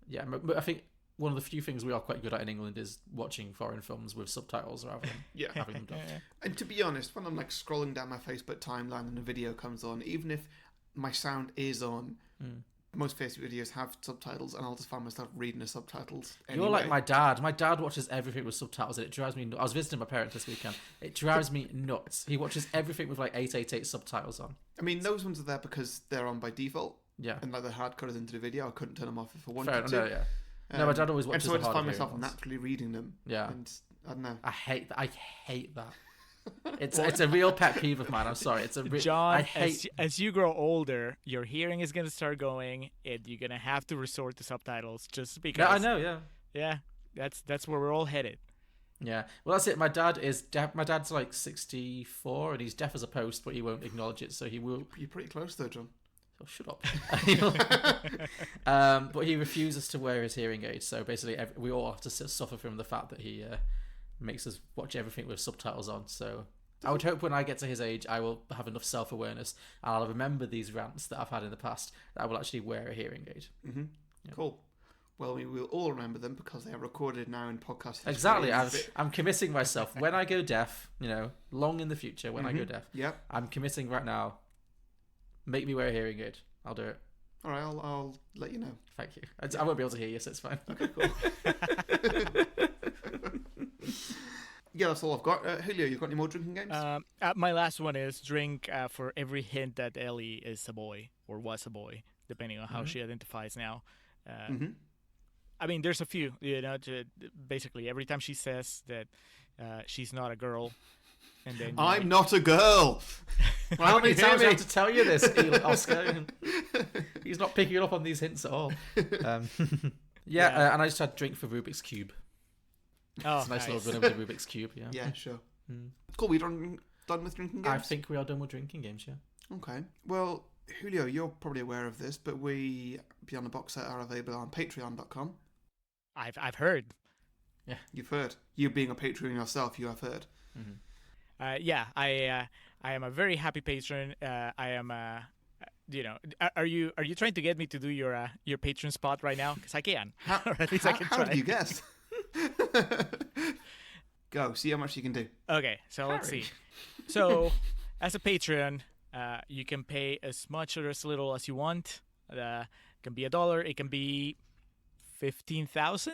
yeah. I think one of the few things we are quite good at in England is watching foreign films with subtitles rather than having them dubbed. And to be honest, when I'm like scrolling down my Facebook timeline and a video comes on, even if my sound is on, most Facebook videos have subtitles, and I'll just find myself reading the subtitles anyway. You're like my dad. My dad watches everything with subtitles, and it drives me nuts. I was visiting my parents this weekend. It drives me nuts. He watches everything with like 888 subtitles on. I mean, those ones are there because they're on by default. Yeah. And like the hard coders into the video, I couldn't turn them off if I wanted Fair, to. no, yeah. No, my dad always And watches so I the just find harder myself ones. naturally reading them. Yeah. And I don't know. I hate that. It's a real pet peeve of mine. I'm sorry. It's a John, I hate. as you grow older, your hearing is gonna start going, and you're gonna have to resort to subtitles just because. Yeah, I know. Yeah. Yeah, that's where we're all headed. Yeah. Well, that's it. My dad is deaf. My dad's like 64, and he's deaf as a post, but he won't acknowledge it. So he will. You're pretty close though, John. Oh, shut up. But he refuses to wear his hearing aids. So basically, we all have to suffer from the fact that he makes us watch everything with subtitles on. So I would hope when I get to his age, I will have enough self-awareness, and I'll remember these rants that I've had in the past, that I will actually wear a hearing aid. Mm-hmm. Yeah. Cool. Well, we will all remember them because they are recorded now in podcast history. Exactly. I'm committing myself. When I go deaf, long in the future, when I go deaf, Yep. I'm committing right now. Make me wear a hearing aid. I'll do it. All right, I'll let you know. Thank you. I won't be able to hear you, so it's fine. Okay, cool. Yeah, that's all I've got. Julio, you got any more drinking games? My last one is drink for every hint that Ellie is a boy or was a boy, depending on how she identifies now. I mean, there's a few. Basically, every time she says that she's not a girl, and then I'm not a girl. How many you hear times do I me? have to tell you this, Oscar? He's not picking up on these hints at all. And I just had drink for Rubik's Cube. Oh, It's a nice nice. little run of the Rubik's Cube, yeah. Yeah, sure. Cool, we done with drinking games? I think we are done with drinking games, yeah. Okay. Well, Julio, you're probably aware of this, but we, Beyond the Box Set, are available on patreon.com. I've heard. You've heard. You being a Patreon yourself, you have heard. I am a very happy patron. I am. Are you trying to get me to do your patron spot right now? Because I can. Or at least I can How try. did you guess? Go, see how much you can do. Okay, so let's see. So, as a patron, you can pay as much or as little as you want. It can be $1. It can be 15,000,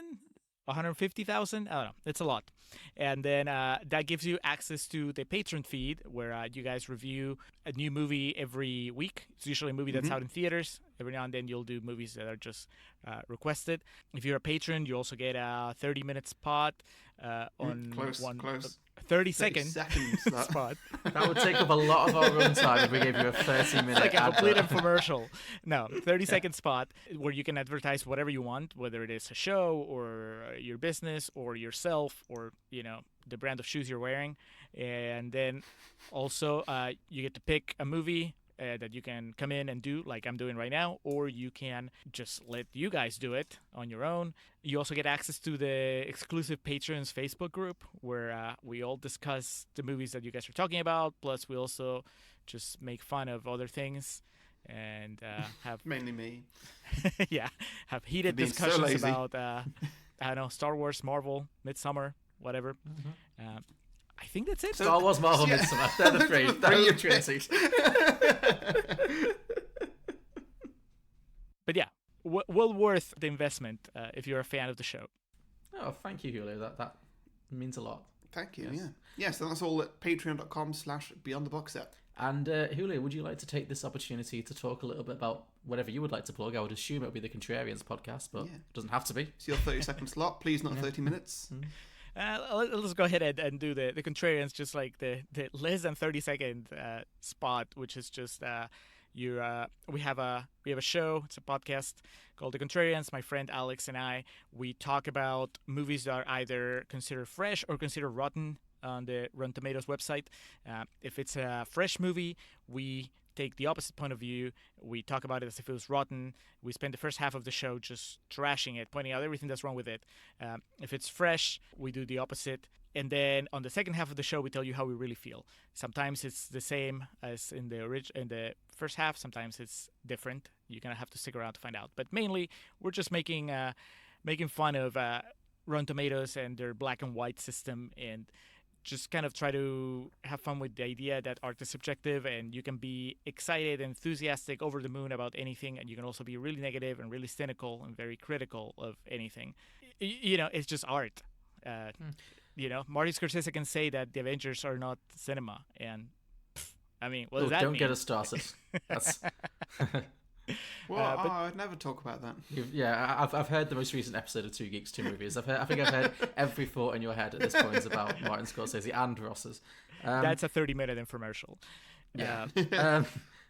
150,000. I don't know. It's a lot. And then that gives you access to the patron feed, where you guys review a new movie every week. It's usually a movie that's out in theaters. Every now and then you'll do movies that are just requested. If you're a patron, you also get a 30-minute spot on Close. 30-second seconds. That. spot. That would take up a lot of our runtime if we gave you a 30-minute Like a complete advert. infomercial. No, 30-second spot where you can advertise whatever you want, whether it is a show or your business or yourself or, the brand of shoes you're wearing. And then also you get to pick a movie that you can come in and do like I'm doing right now, or you can just let you guys do it on your own. You also get access to the exclusive Patrons Facebook group where we all discuss the movies that you guys are talking about. Plus, we also just make fun of other things and have Mainly me. have heated being so discussions lazy. about I don't know, Star Wars, Marvel, Midsummer, whatever. I think that's it. Star Wars, Marvel, Yeah. Midsummer. They're the three. They're the trinity. But yeah, well worth the investment if you're a fan of the show. Oh, thank you, Julio. That means a lot. Thank you. Yes. Yeah. So that's all at patreon.com/beyondtheboxset. And Julio, would you like to take this opportunity to talk a little bit about whatever you would like to plug? I would assume it would be the Contrarians podcast, but Yeah. it doesn't have to be. It's your 30-second slot. Please, not 30 minutes. Let's go ahead and do the Contrarians, just like the less than 30-second spot, which is just we have a show. It's a podcast called The Contrarians. My friend Alex and I, we talk about movies that are either considered fresh or considered rotten on the Rotten Tomatoes website. If it's a fresh movie, we take the opposite point of view. We talk about it as if it was rotten. We spend the first half of the show just trashing it, pointing out everything that's wrong with it. If it's fresh, we do the opposite. And then on the second half of the show, we tell you how we really feel. Sometimes it's the same as in the first half. Sometimes it's different. You're gonna have to stick around to find out. But mainly, we're just making fun of Rotten Tomatoes and their black and white system, and just kind of try to have fun with the idea that art is subjective, and you can be excited, enthusiastic, over the moon about anything, and you can also be really negative and really cynical and very critical of anything. It's just art. Marty Scorsese can say that the Avengers are not cinema, and I mean, what does that Don't mean? get us started. That's... Well, I'd never talk about that. I've heard the most recent episode of Two Geeks, Two Movies. I think I've heard every thought in your head at this point about Martin Scorsese and Ross's. That's a 30-minute infomercial. Yeah.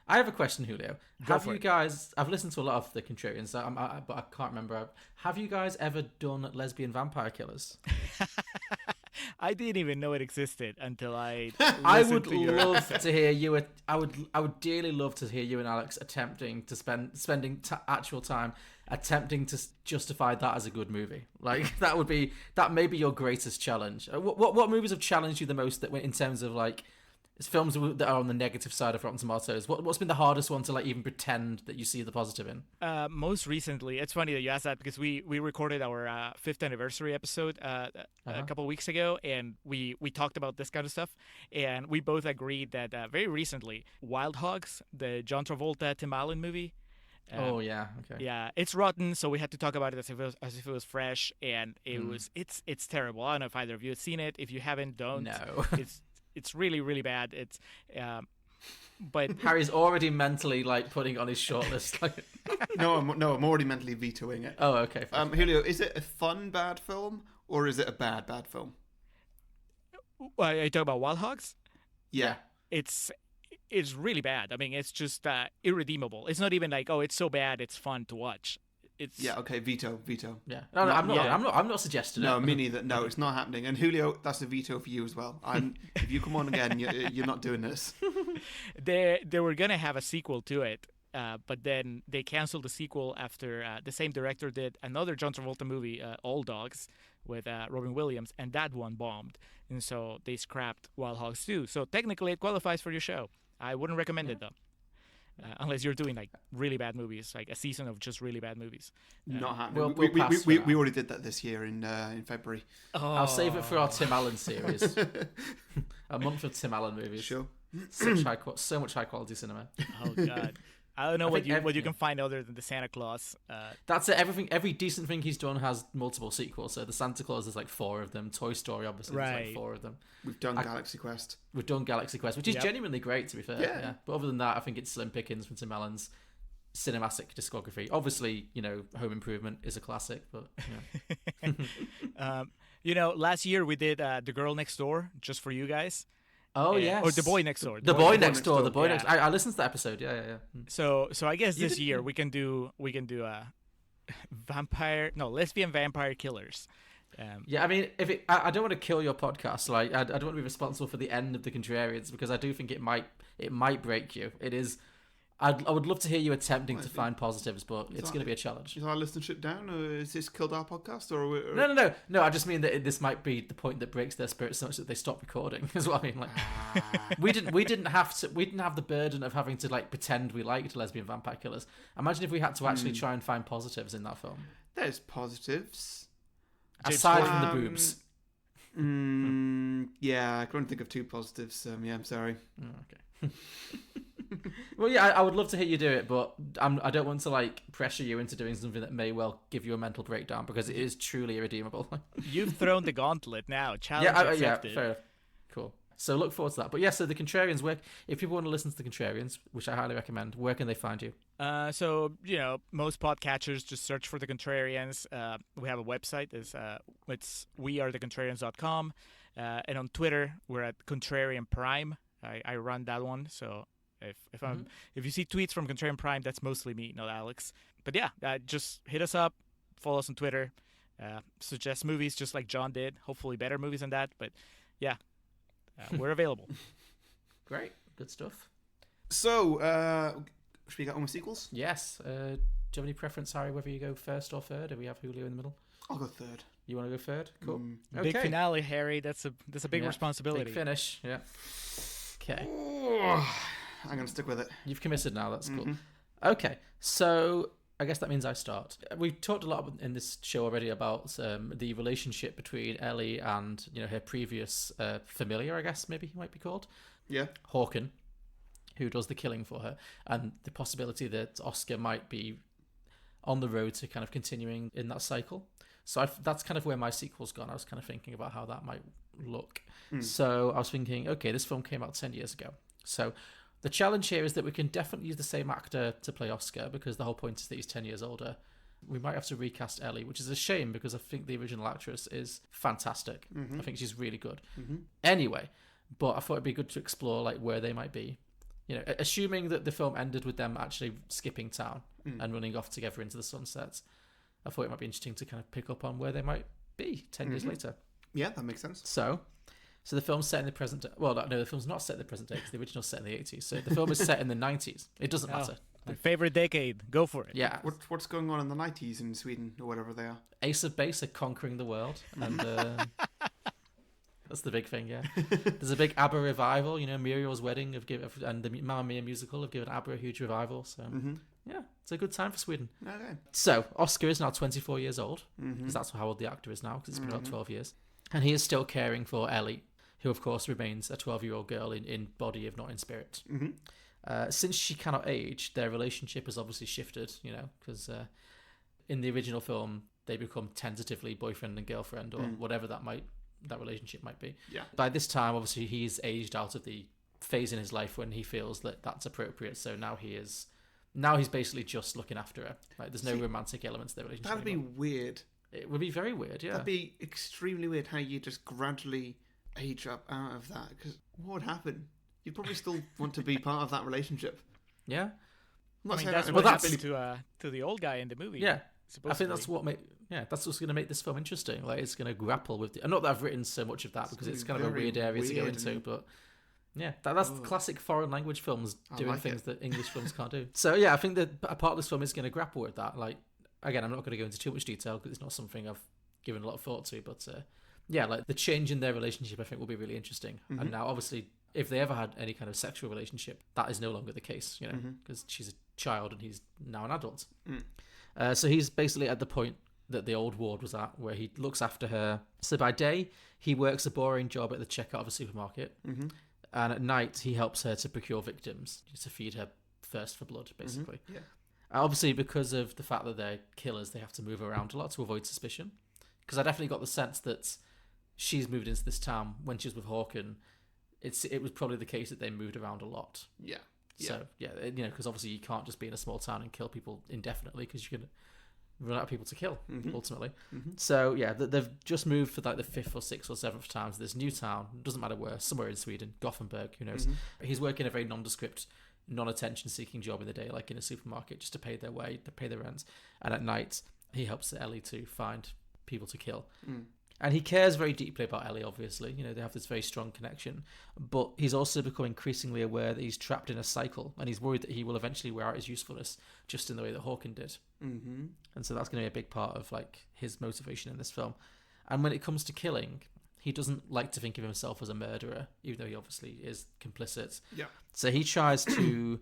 I have a question, Julio. Have you guys? I've listened to a lot of the Contrarians, but I can't remember. Have you guys ever done lesbian vampire killers? I didn't even know it existed until I. I would listened to your love to hear you. I would dearly love to hear you and Alex attempting to spending actual time attempting to justify that as a good movie. Like that may be your greatest challenge. What movies have challenged you the most that in terms of like it's films that are on the negative side of Rotten Tomatoes? What's been the hardest one to like even pretend that you see the positive in? Most recently, it's funny that you asked that because we recorded our 5th anniversary episode a couple weeks ago, and we talked about this kind of stuff, and we both agreed that very recently, Wild Hogs, the John Travolta Tim Allen movie. Oh yeah, okay. Yeah, it's rotten, so we had to talk about it as if it was fresh, and it's terrible. I don't know if either of you have seen it. If you haven't, don't. No. It's really, really bad. It's but Harry's already mentally like putting it on his shortlist. Like... No, I'm already mentally vetoing it. Oh, okay. Julio, is it a fun bad film or is it a bad film? are you talking about Wild Hogs? Yeah. It's really bad. I mean, it's just irredeemable. It's not even like, oh, it's so bad it's fun to watch. Yeah, okay, veto. Yeah, no, I'm not suggesting it. No, me neither. No, it's not happening. And Julio, that's a veto for you as well. If you come on again, you're not doing this. They were gonna have a sequel to it, but then they canceled the sequel after the same director did another John Travolta movie, All Dogs, with Robin Williams, and that one bombed, and so they scrapped Wild Hogs 2. So technically, it qualifies for your show. I wouldn't recommend it though. Unless you're doing like really bad movies, like a season of just really bad movies. Not happening. We'll pass for that. We already did that this year in February. Oh. I'll save it for our Tim Allen series. A month of Tim Allen movies. Sure. So much high quality cinema. Oh God. I don't know what you can find other than the Santa Claus. That's it. Every decent thing he's done has multiple sequels. So the Santa Claus is like 4 of them. Toy Story obviously is like 4 of them. We've done Galaxy Quest. We've done Galaxy Quest, which is genuinely great to be fair. Yeah. But other than that, I think it's slim pickings from Tim Allen's cinematic discography. Obviously, Home Improvement is a classic, but last year we did The Girl Next Door just for you guys. Oh yes, or The Boy Next Door. The Boy Next Door. I listened to that episode. Yeah. So I guess this year we can do lesbian vampire killers. I mean, I don't want to kill your podcast. Like, I don't want to be responsible for the end of the Contrarians because I do think it might break you. It is I would love to hear you attempting to find positives, but it's going to be a challenge. Is our listenership down, or is this killed our podcast? Or No. I just mean that this might be the point that breaks their spirit so much that they stop recording. Is what I mean. Like, we didn't have the burden of having to like pretend we liked lesbian vampire killers. Imagine if we had to actually try and find positives in that film. There's positives. Aside from the boobs. Yeah, I couldn't think of two positives. Yeah, I'm sorry. Okay. Well, yeah, I would love to hear you do it, but I don't want to like pressure you into doing something that may well give you a mental breakdown because it is truly irredeemable. You've thrown the gauntlet now. Challenge accepted. Fair enough. Cool. So look forward to that. But yeah, so the Contrarians work. If people want to listen to the Contrarians, which I highly recommend, where can they find you? So, most podcatchers just search for the Contrarians. We have a website. It's wearethecontrarians.com. And on Twitter, we're at Contrarian Prime. I run that one. So if you see tweets from Contrarian Prime, that's mostly me, not Alex. But yeah, just hit us up, follow us on Twitter, suggest movies just like John did. Hopefully better movies than that. But yeah, we're available. Great. Good stuff. So, should we get on with sequels? Yes. Do you have any preference, Harry, whether you go first or third? Or we have Julio in the middle? I'll go third. You want to go third? Cool. Big finale, Harry. That's a big responsibility. Big finish. Yeah. Okay. I'm going to stick with it. You've committed now. That's cool. Okay. So I guess that means I start. We've talked a lot in this show already about the relationship between Ellie and her previous familiar, I guess maybe he might be called. Yeah. Håkan, who does the killing for her, and the possibility that Oscar might be on the road to kind of continuing in that cycle. So that's kind of where my sequel's gone. I was kind of thinking about how that might look. So I was thinking, okay, this film came out 10 years ago. So the challenge here is that we can definitely use the same actor to play Oscar because the whole point is that he's 10 years older. We might have to recast Ellie, which is a shame because I think the original actress is fantastic. I think she's really good. Anyway, but I thought it'd be good to explore like where they might be. Assuming that the film ended with them actually skipping town and running off together into the sunset, I thought it might be interesting to kind of pick up on where they might be 10 years later. Yeah, that makes sense. So the film's set in the present day. Well, no, the film's not set in the present day because the original's set in the 80s. So the film is set in the 90s. It doesn't matter. My favorite decade. Go for it. Yeah. What's going on in the 90s in Sweden or whatever they are? Ace of Base are conquering the world. And that's the big thing, yeah. There's a big ABBA revival. Muriel's Wedding and the Mamma Mia musical have given ABBA a huge revival. So, yeah, it's a good time for Sweden. Okay. So, Oscar is now 24 years old, because that's how old the actor is now, because it's been about 12 years. And he is still caring for Ellie, who, of course, remains a 12-year-old girl in body, if not in spirit. Since she cannot age, their relationship has obviously shifted, because in the original film, they become tentatively boyfriend and girlfriend, or whatever that relationship might be. Yeah. By this time, obviously, he's aged out of the phase in his life when he feels that that's appropriate. So now he's basically just looking after her. Like, there's no romantic elements to their relationship. That'd be weird. It would be very weird, yeah. That'd be extremely weird how you just gradually age up out of that. Because what would happen? You'd probably still want to be part of that relationship. Yeah. That's what happened to the old guy in the movie. Yeah. I think that's that's what's going to make this film interesting. Like, it's going to grapple with and not that I've written so much of that because it's kind of a weird area to go into, but yeah, that's classic foreign language films doing things that English films can't do. So yeah, I think that a part of this film is going to grapple with that. Like, again, I'm not going to go into too much detail because it's not something I've given a lot of thought to, but yeah, like the change in their relationship I think will be really interesting. And now obviously if they ever had any kind of sexual relationship, that is no longer the case, because she's a child and he's now an adult. So he's basically at the point that the old ward was at, where he looks after her. So by day, he works a boring job at the checkout of a supermarket. And at night, he helps her to procure victims, to feed her thirst for blood, basically. Yeah. Obviously, because of the fact that they're killers, they have to move around a lot to avoid suspicion. Because I definitely got the sense that she's moved into this town when she was with Håkan. It was probably the case that they moved around a lot. Yeah. So, yeah, because obviously you can't just be in a small town and kill people indefinitely because you're going to run out of people to kill, ultimately. So, yeah, they've just moved for like the 5th or 6th or 7th time to this new town. Doesn't matter where, somewhere in Sweden, Gothenburg, who knows. He's working a very nondescript, non-attention-seeking job in the day, like in a supermarket, just to pay their way, to pay their rent. And at night, he helps Ellie to find people to kill. And he cares very deeply about Ellie, obviously. You know, they have this very strong connection. But he's also become increasingly aware that he's trapped in a cycle, and he's worried that he will eventually wear out his usefulness, just in the way that Hawken did. Mm-hmm. And so that's going to be a big part of like his motivation in this film. And when it comes to killing, he doesn't like to think of himself as a murderer, even though he obviously is complicit. Yeah. So he tries to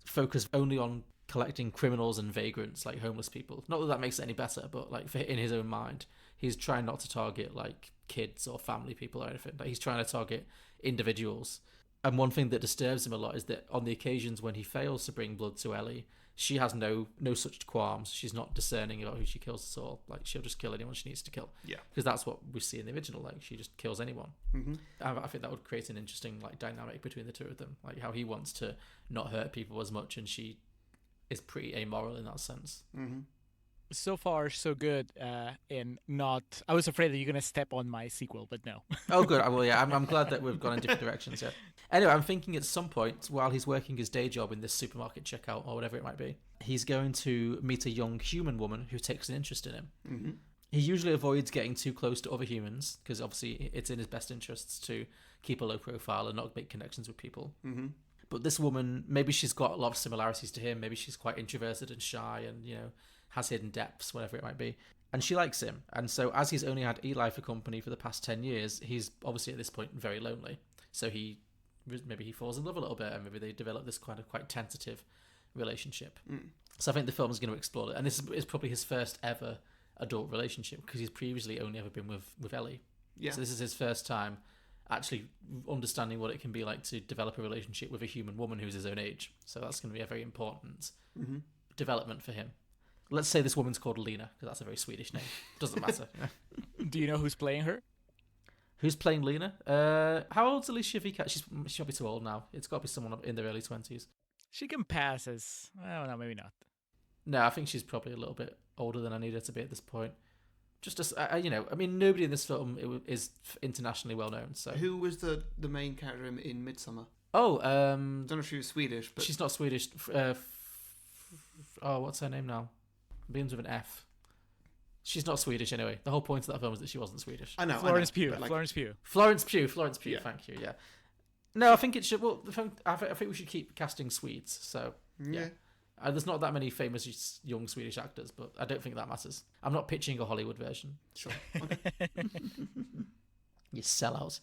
focus only on collecting criminals and vagrants, like homeless people. Not that that makes it any better, but like in his own mind, he's trying not to target like kids or family people or anything. Like he's trying to target individuals. And one thing that disturbs him a lot is that on the occasions when he fails to bring blood to Ellie, she has no such qualms. She's not discerning about who she kills at all. Like she'll just kill anyone she needs to kill. Yeah. Because that's what we see in the original. Like she just kills anyone. Mm-hmm. I think that would create an interesting like dynamic between the two of them. Like how he wants to not hurt people as much, and she is pretty amoral in that sense. Mm-hmm. So far, so good. In not, I was afraid that you're gonna step on my sequel, but no. Oh, good. Well, yeah, I'm glad that we've gone in different directions. Yeah. Anyway, I'm thinking at some point while he's working his day job in this supermarket checkout or whatever it might be, he's going to meet a young human woman who takes an interest in him. Mm-hmm. He usually avoids getting too close to other humans because obviously it's in his best interests to keep a low profile and not make connections with people. Mm-hmm. But this woman, maybe she's got a lot of similarities to him. Maybe she's quite introverted and shy and, you know, has hidden depths, whatever it might be. And she likes him. And so as he's only had Eli for company for the past 10 years, he's obviously at this point very lonely. So maybe he falls in love a little bit, and maybe they develop this kind of quite tentative relationship. So I think the film is going to explore it. And this is probably his first ever adult relationship, because he's previously only ever been with Ellie. Yeah. So this is his first time actually understanding what it can be like to develop a relationship with a human woman who's his own age. So that's going to be a very important development for him. Let's say this woman's called Lena, because that's a very Swedish name. Doesn't matter. Do you know who's playing her? Who's playing Lena? How old's Alicia Vikander? She might be too old now. It's got to be someone in their early 20s. She can pass as, I don't know, maybe not. No, I think she's probably a little bit older than I need her to be at this point. Just as you know, I mean, nobody in this film is internationally well known. So Who was the main character in Midsummer? Oh, I don't know if she was Swedish, but she's not Swedish. What's her name now? Begins with an F. She's not Swedish anyway. The whole point of that film is that she wasn't Swedish. I know. Florence Pugh. but, like, Florence Pugh. Florence Pugh. Yeah. Thank you. Yeah. No, I think it should. Well, I think we should keep casting Swedes. So Yeah. there's not that many famous young Swedish actors, but I don't think that matters. I'm not pitching a Hollywood version. Sure. Okay. You sellout.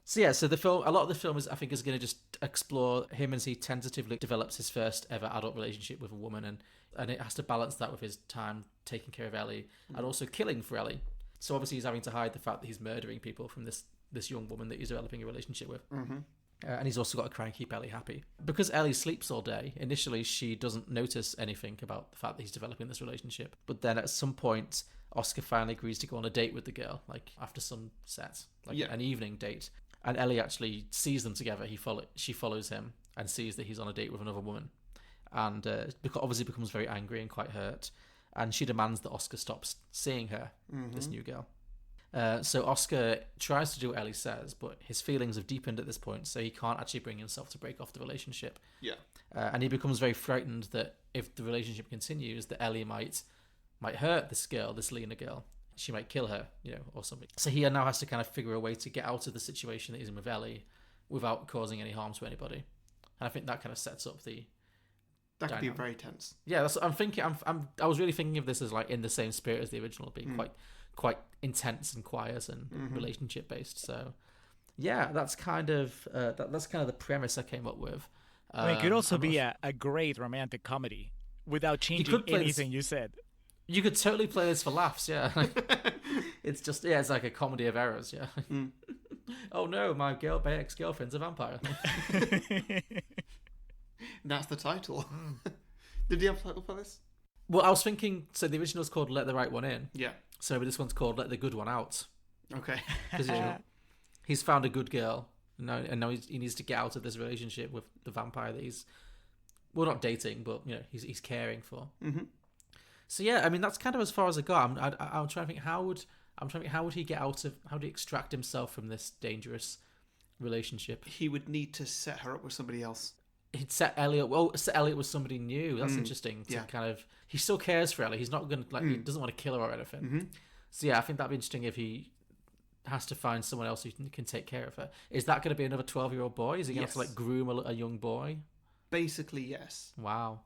So yeah, so a lot of the film is going to just explore him as he tentatively develops his first ever adult relationship with a woman, and it has to balance that with his time taking care of Ellie and also killing for Ellie. So obviously he's having to hide the fact that he's murdering people from this young woman that he's developing a relationship with. Mm-hmm. And he's also got to try and keep Ellie happy. Because Ellie sleeps all day, initially she doesn't notice anything about the fact that he's developing this relationship. But then at some point, Oscar finally agrees to go on a date with the girl, like after sunset, like an evening date. And Ellie actually sees them together. She follows him and sees that he's on a date with another woman. And obviously becomes very angry and quite hurt. And she demands that Oscar stops seeing her, this new girl. So Oscar tries to do what Ellie says, but his feelings have deepened at this point, so he can't actually bring himself to break off the relationship. Yeah. And he becomes very frightened that if the relationship continues, that Ellie might hurt this girl, this Lena girl. She might kill her, or something. So he now has to kind of figure a way to get out of the situation that he's in with Ellie without causing any harm to anybody. And I think that kind of sets up the That could be dynamic. very tense. Yeah, that's what I'm thinking. I was really thinking of this as like in the same spirit as the original, being quite intense and quiet and relationship based. So yeah, that's kind of the premise I came up with. I mean, it could also be a great romantic comedy without changing anything you said. You could totally play this for laughs, yeah. It's like a comedy of errors, yeah. Oh no, my ex-girlfriend's a vampire. That's the title. Did you have a title for this? Well, I was thinking, so the original's called Let the Right One In. Yeah. So this one's called Let the Good One Out. Okay. Because he's found a good girl, and now he needs to get out of this relationship with the vampire that he's, well, not dating, but he's caring for. Mm-hmm. So yeah, I mean that's kind of as far as I got. I'm trying to think how would he get out of, how do he extract himself from this dangerous relationship? He would need to set her up with somebody else. He'd set Ellie up. Well, set Ellie up with somebody new. That's interesting. He still cares for Ellie. He's not going to he doesn't want to kill her or anything. Mm-hmm. So yeah, I think that'd be interesting if he has to find someone else who can take care of her. Is that going to be another 12-year-old boy? Is he going to have to like groom a young boy? Basically, yes. Wow.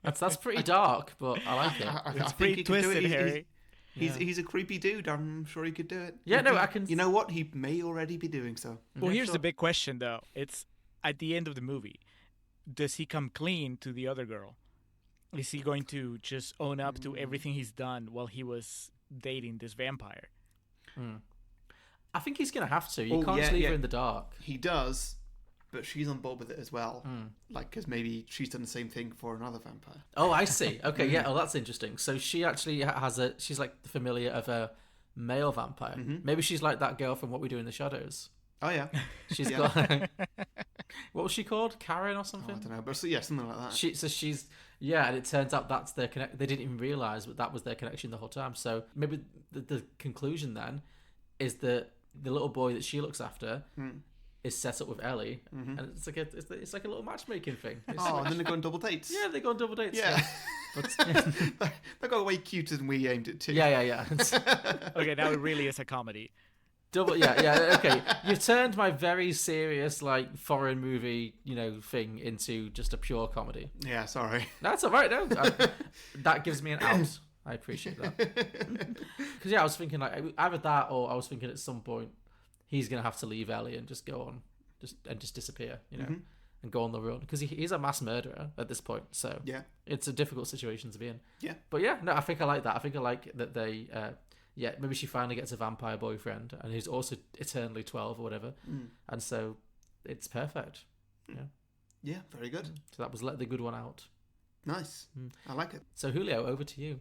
That's pretty dark, but I like it. It's pretty twisted, Harry. He's a creepy dude. I'm sure he could do it. Yeah, no, I can. You know what? He may already be doing so. Well, here's the big question, though. It's at the end of the movie. Does he come clean to the other girl? Is he going to just own up to everything he's done while he was dating this vampire? I think he's going to have to. You can't just leave her in the dark. He does, but she's on board with it as well. Like, because maybe she's done the same thing for another vampire. Oh, I see. Okay, yeah. Oh, that's interesting. So she actually she's like the familiar of a male vampire. Maybe she's like that girl from What We Do in the Shadows. Oh, yeah. She's got... what was she called? Karen or something? I don't know, but yeah, something like that. She's... Yeah, and it turns out that's their connect. They didn't even realise, but that was their connection the whole time. So maybe the conclusion then is that the little boy that she looks after is set up with Ellie, and it's like a little matchmaking thing. And then they go on double dates. Yeah, they go on double dates. Yeah. But, they got way cuter than we aimed it to. Yeah. Okay, now it really is a comedy. Okay. You've turned my very serious, like, foreign movie, thing into just a pure comedy. Yeah, sorry. That's all right. No, that gives me an out. I appreciate that. Because I was thinking like either that, or I was thinking at some point he's gonna have to leave Ellie and just go on, just disappear, and go on the run, because he's a mass murderer at this point. So yeah, it's a difficult situation to be in. Yeah, but yeah, no, I think I like that. I think I like that they. Maybe she finally gets a vampire boyfriend, and he's also eternally 12 or whatever, and so it's perfect. Yeah, very good. So that was let the good one out. Nice, I like it. So Julio, over to you.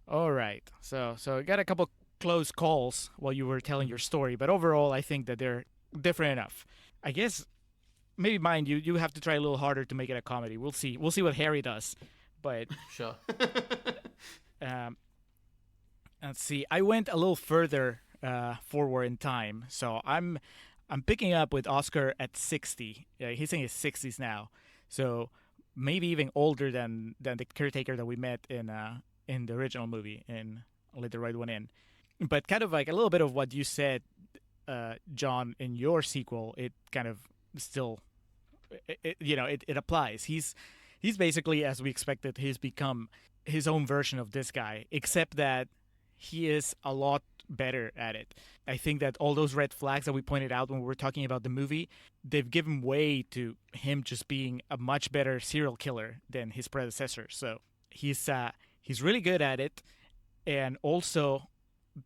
All right, so I got a couple close calls while you were telling your story, but overall, I think that they're different enough. I guess maybe mine, you have to try a little harder to make it a comedy. We'll see what Harry does, but sure. Let's see. I went a little further forward in time, so I'm picking up with Oscar at 60. He's in his 60s now, so maybe even older than the caretaker that we met in the original movie in Let the Right One In. But kind of like a little bit of what you said, John, in your sequel. It kind of still, it applies. He's basically, as we expected, he's become his own version of this guy, except that he is a lot better at it. I think that all those red flags that we pointed out when we were talking about the movie, they've given way to him just being a much better serial killer than his predecessor. So he's really good at it, and also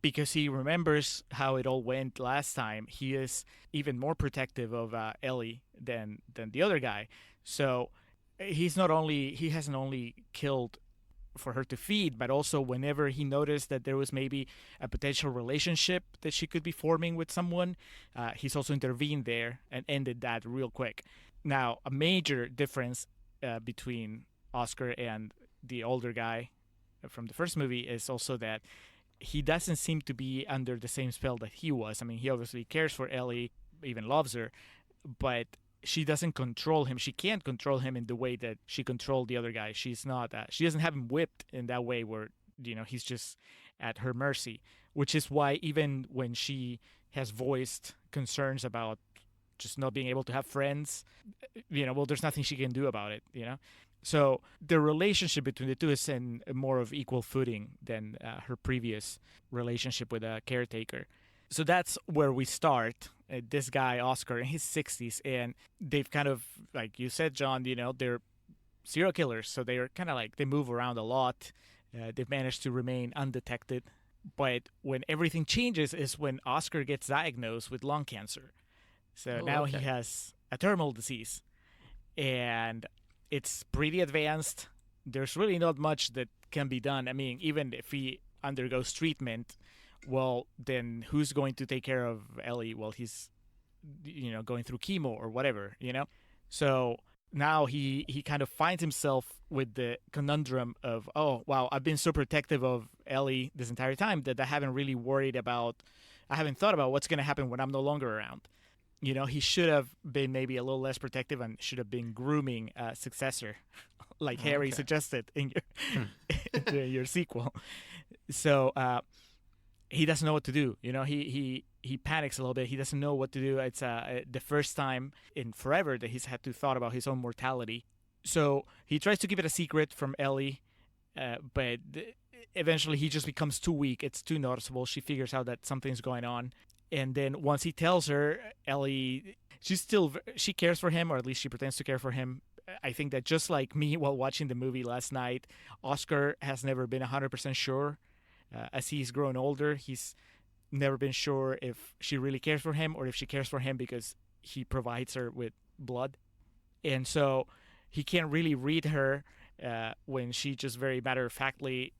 because he remembers how it all went last time, he is even more protective of Ellie than the other guy. So he hasn't only killed for her to feed, but also whenever he noticed that there was maybe a potential relationship that she could be forming with someone, he's also intervened there and ended that real quick. Now, a major difference between Oscar and the older guy from the first movie is also that he doesn't seem to be under the same spell that he was. I mean, he obviously cares for Ellie, even loves her, but she doesn't control him. She can't control him in the way that she controlled the other guy. She's not. She doesn't have him whipped in that way where, he's just at her mercy. Which is why even when she has voiced concerns about just not being able to have friends, there's nothing she can do about it. So the relationship between the two is in more of equal footing than her previous relationship with a caretaker. So that's where we start. This guy, Oscar, in his 60s, and they've kind of, like you said, John, they're serial killers. So they're kind of like, they move around a lot. They've managed to remain undetected. But when everything changes is when Oscar gets diagnosed with lung cancer. So now he has a terminal disease. And it's pretty advanced. There's really not much that can be done. I mean, even if he undergoes treatment, well, then who's going to take care of Ellie while he's, going through chemo or whatever, So now he kind of finds himself with the conundrum of, oh, wow, I've been so protective of Ellie this entire time that I haven't thought about what's going to happen when I'm no longer around. He should have been maybe a little less protective and should have been grooming a successor, like Harry suggested in your sequel. So he doesn't know what to do. He panics a little bit. He doesn't know what to do. It's the first time in forever that he's had to thought about his own mortality. So he tries to keep it a secret from Ellie, but eventually he just becomes too weak. It's too noticeable. She figures out that something's going on. And then once he tells her, Ellie, she cares for him, or at least she pretends to care for him. I think that just like me while watching the movie last night, Oscar has never been 100% sure. As he's grown older, he's never been sure if she really cares for him or if she cares for him because he provides her with blood. And so he can't really read her when she just very matter-of-factly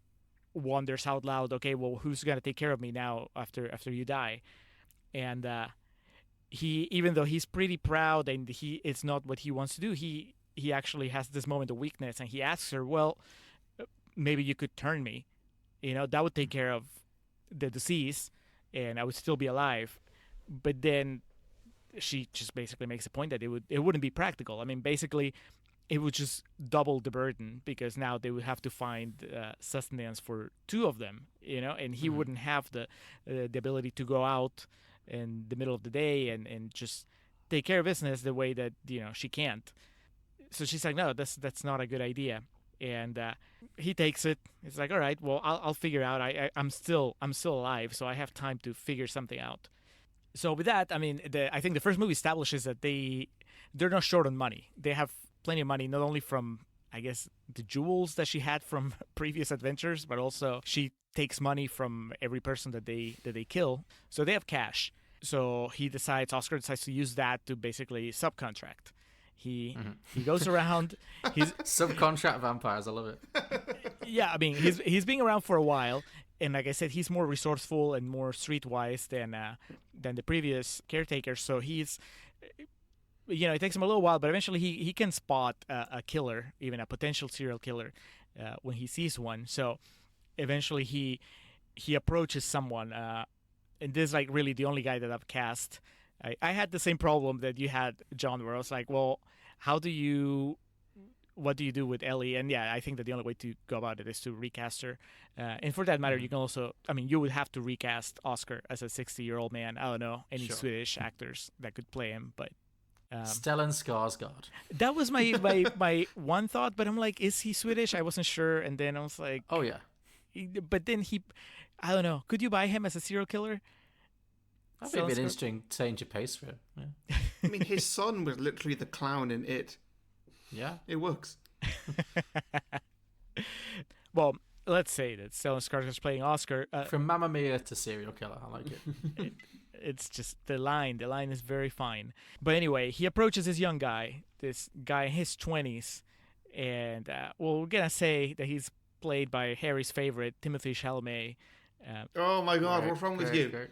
wonders out loud, okay, well, who's going to take care of me now after you die? And he, even though he's pretty proud and it's not what he wants to do, he actually has this moment of weakness, and he asks her, well, maybe you could turn me. That would take care of the disease, and I would still be alive. But then she just basically makes a point that it wouldn't be practical. I mean, basically, it would just double the burden because now they would have to find sustenance for two of them, and he wouldn't have the ability to go out in the middle of the day and just take care of business the way that she can't. So she's like, no, that's not a good idea. And he takes it. It's like, all right, well, I'll figure out. I'm still alive, so I have time to figure something out. So with that, I mean, I think the first movie establishes that they're not short on money. They have plenty of money, not only from, I guess, the jewels that she had from previous adventures, but also she takes money from every person that they kill. So they have cash. So Oscar decides to use that to basically subcontract. He goes around. He's subcontract vampires. I love it. Yeah, I mean, he's been around for a while, and like I said, he's more resourceful and more streetwise than the previous caretaker. So he's, it takes him a little while, but eventually he can spot a killer, even a potential serial killer, when he sees one. So eventually he approaches someone, and this is like really the only guy that I've cast. I had the same problem that you had, John, where I was like, well, what do you do with Ellie? And yeah, I think that the only way to go about it is to recast her. And for that matter, you can also, I mean, you would have to recast Oscar as a 60-year-old man. I don't know any Swedish actors that could play him, but Stellan Skarsgård. That was my one thought, but I'm like, is he Swedish? I wasn't sure, and then I was like, oh yeah. But then I don't know. Could you buy him as a serial killer? That'd be a bit interesting change of pace for him. Yeah. I mean, his son was literally the clown in It. Yeah. It works. Well, let's say that Stellan Skarsgård's playing Oscar. From Mamma Mia to serial killer, I like it. It's just the line. The line is very fine. But anyway, he approaches this young guy, this guy in his 20s, and we're going to say that he's played by Harry's favorite, Timothée Chalamet. Oh my God, what's wrong with you? Great.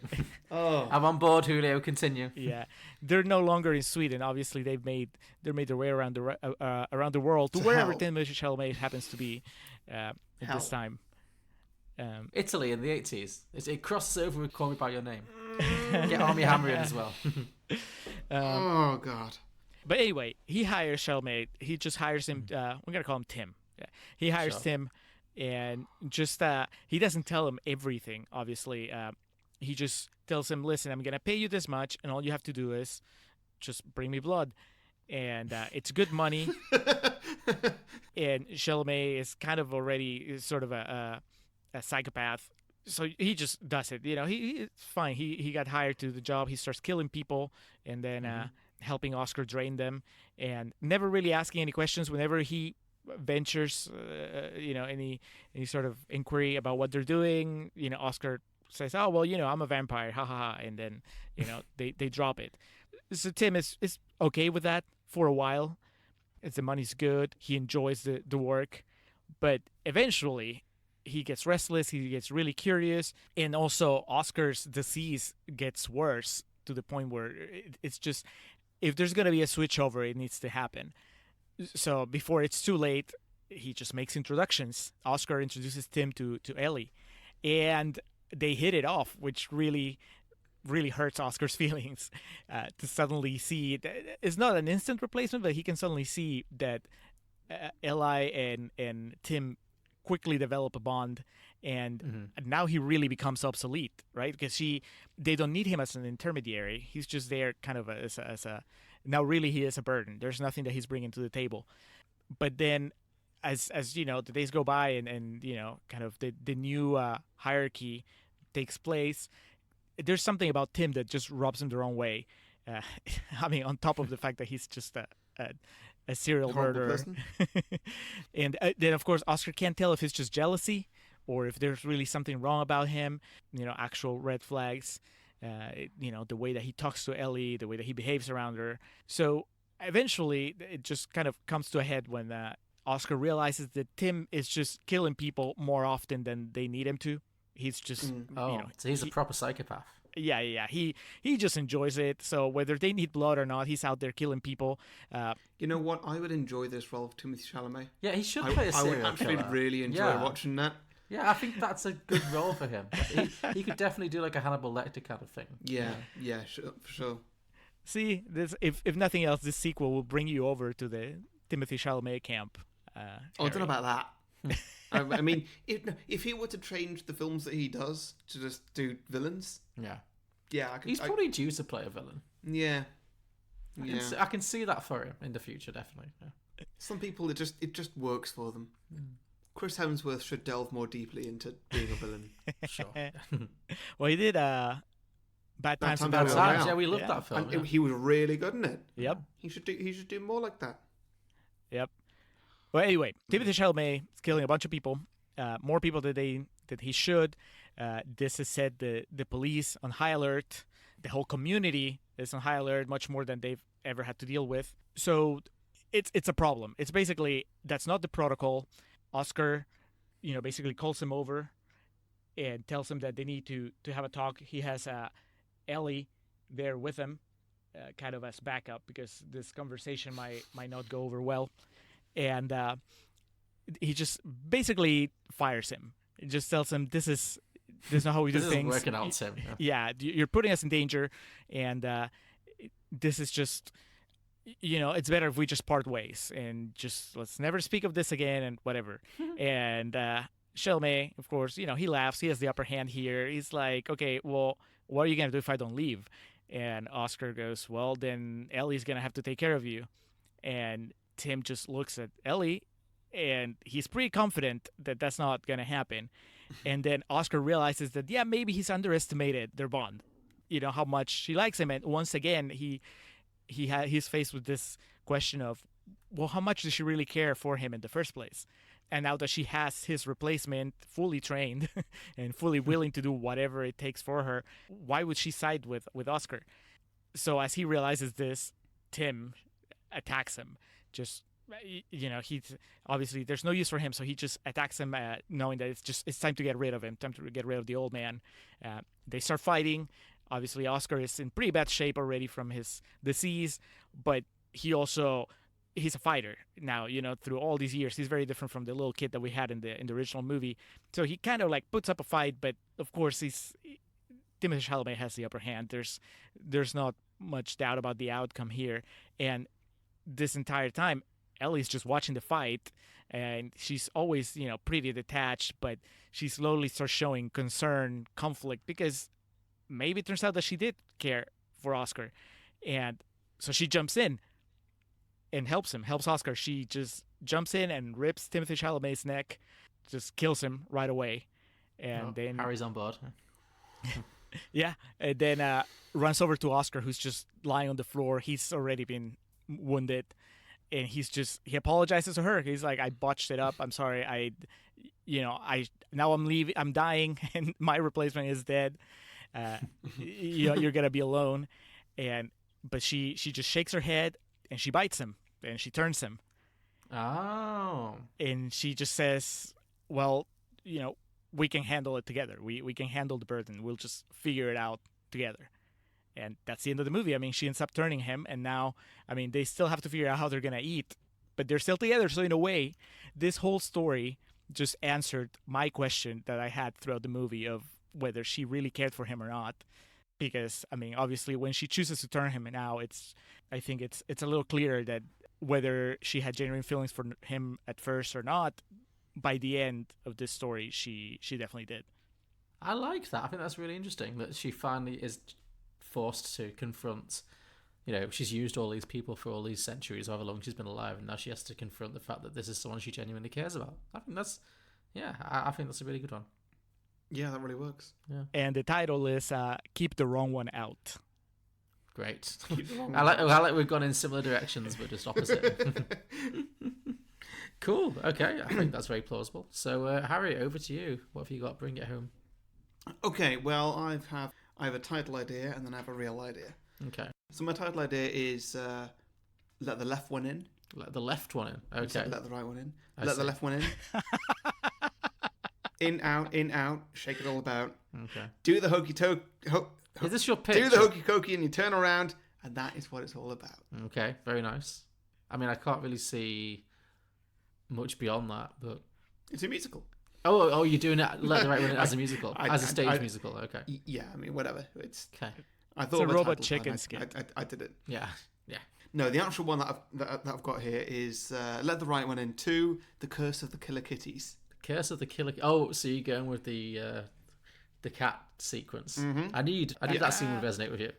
Oh, I'm on board, Julio. Continue. Yeah, they're no longer in Sweden. Obviously, they made their way around the world to wherever Timothée Chalamet happens to be at this time. Italy in the 80s. It crosses over with Call Me by Your Name. Get Army Hammer in as well. Oh God. But anyway, he hires Chalamet. He just hires him. We're gonna call him Tim. Yeah. He hires Tim. And just he doesn't tell him everything, obviously. He just tells him, listen, I'm going to pay you this much, and all you have to do is just bring me blood. And it's good money. And Chalamet is kind of already sort of a psychopath. So he just does it. It's fine. He got hired to the job. He starts killing people and then helping Oscar drain them and never really asking any questions whenever he ventures any sort of inquiry about what they're doing. Oscar says, oh well, I'm a vampire, ha ha ha, and then they drop it. So Tim is okay with that for a while, as the money's good, he enjoys the work, but eventually he gets restless, he gets really curious, and also Oscar's disease gets worse to the point where it's just, if there's going to be a switchover, it needs to happen. So before it's too late, he just makes introductions. Oscar introduces Tim to Ellie, and they hit it off, which really, really hurts Oscar's feelings to suddenly see. It's not an instant replacement, but he can suddenly see that Ellie and Tim quickly develop a bond, and now he really becomes obsolete, right? Because they don't need him as an intermediary. He's just there kind of as a now really he is a burden. There's nothing that he's bringing to the table. But then as the days go by and kind of the new hierarchy takes place, there's something about Tim that just rubs him the wrong way. I mean, on top of the fact that he's just a serial murderer. And then, of course, Oscar can't tell if it's just jealousy or if there's really something wrong about him, actual red flags, the way that he talks to Ellie, the way that he behaves around her. So eventually, it just kind of comes to a head when Oscar realizes that Tim is just killing people more often than they need him to. He's just, so he's a proper psychopath. Yeah. He just enjoys it. So whether they need blood or not, he's out there killing people. You know what? I would enjoy this role of Timothée Chalamet. Yeah, he should play a serial killer. I would actually really enjoy watching that. Yeah, I think that's a good role for him. He could definitely do like a Hannibal Lecter kind of thing. Yeah, sure, for sure. See, this if nothing else, this sequel will bring you over to the Timothée Chalamet camp. I don't know about that. I mean, if he were to change the films that he does to just do villains, he's probably due to play a villain. Yeah, I can see that for him in the future, definitely. Yeah. Some people it just works for them. Chris Hemsworth should delve more deeply into being a villain. Sure. Well, he did Bad Times and Bad Times. Yeah, we loved that film. And he was really good in it. Yep. He should do more like that. Yep. Well, anyway, Timothée Chalamet is killing a bunch of people, more people that he should. This has set the police on high alert. The whole community is on high alert, much more than they've ever had to deal with. So it's a problem. It's basically that's not the protocol. Oscar, basically calls him over and tells him that they need to have a talk. He has Ellie there with him, kind of as backup because this conversation might not go over well. And he just basically fires him. He just tells him, this is not how we do this things. This isn't working out, Tim. Yeah, you're putting us in danger, and this is just, it's better if we just part ways and just let's never speak of this again and whatever. And Chalamet, of course, he laughs. He has the upper hand here. He's like, okay, well, what are you going to do if I don't leave? And Oscar goes, well, then Ellie's going to have to take care of you. And Tim just looks at Ellie, and he's pretty confident that that's not going to happen. And then Oscar realizes that, maybe he's underestimated their bond, how much she likes him. And once again, he's faced with this question of, well, how much does she really care for him in the first place? And now that she has his replacement fully trained and fully willing to do whatever it takes for her, why would she side with Oscar? So as he realizes this, Tim attacks him. Just, he's obviously there's no use for him, so he just attacks him, knowing that it's time to get rid of him, time to get rid of the old man. They start fighting. Obviously, Oscar is in pretty bad shape already from his disease, but he's a fighter now. Through all these years, he's very different from the little kid that we had in the original movie. So he kind of like puts up a fight, but of course, Timothée Chalamet has the upper hand. There's not much doubt about the outcome here, and this entire time, Ellie's just watching the fight, and she's always, pretty detached, but she slowly starts showing concern, conflict, because maybe it turns out that she did care for Oscar. And so she jumps in and helps Oscar. She just jumps in and rips Timothée Chalamet's neck, just kills him right away. And then Harry's on board. Yeah, and then runs over to Oscar, who's just lying on the floor. He's already been wounded, and he apologizes to her. He's like, I botched it up. I'm sorry. Now I'm leaving. I'm dying, and my replacement is dead. You're gonna be alone. But she just shakes her head, and she bites him, and she turns him. Oh. And she just says, well, we can handle it together. We can handle the burden. We'll just figure it out together. And that's the end of the movie. I mean, she ends up turning him, and now, they still have to figure out how they're going to eat, but they're still together. So in a way, this whole story just answered my question that I had throughout the movie of whether she really cared for him or not. Because, obviously, when she chooses to turn him now, I think it's a little clearer that whether she had genuine feelings for him at first or not, by the end of this story, she definitely did. I like that. I think that's really interesting that she finally is forced to confront. She's used all these people for all these centuries, however long she's been alive, and now she has to confront the fact that this is someone she genuinely cares about. I think that's, I think that's a really good one. Yeah, that really works. Yeah. And the title is "Keep the Wrong One Out." Great. I like we've gone in similar directions, but just opposite. Cool. Okay, I think that's very plausible. So, Harry, over to you. What have you got? Bring it home. Okay, well, I have a title idea and then I have a real idea. Okay. So my title idea is let the left one in. Let the left one in. Okay. Let the right one in. I Let see. the left one in. In, out, shake it all about. Okay. Do the hokey toke. Is this your pitch? Do the hokey cokey and you turn around, and that is what it's all about. Okay, very nice. I mean, I can't really see much beyond that, but It's a musical. oh, you're doing it. Let the right one in as a musical, as a stage I- musical. Okay. Yeah, I mean, whatever. It's. Okay. I thought a of a robot title, chicken and skit. I did it. Yeah. No, the actual one that I've got here is Let the Right One In 2, The Curse of the Killer Kitties. Curse of the Killer. Oh, so you're going with the cat sequence. Mm-hmm. I need that scene would resonate with you.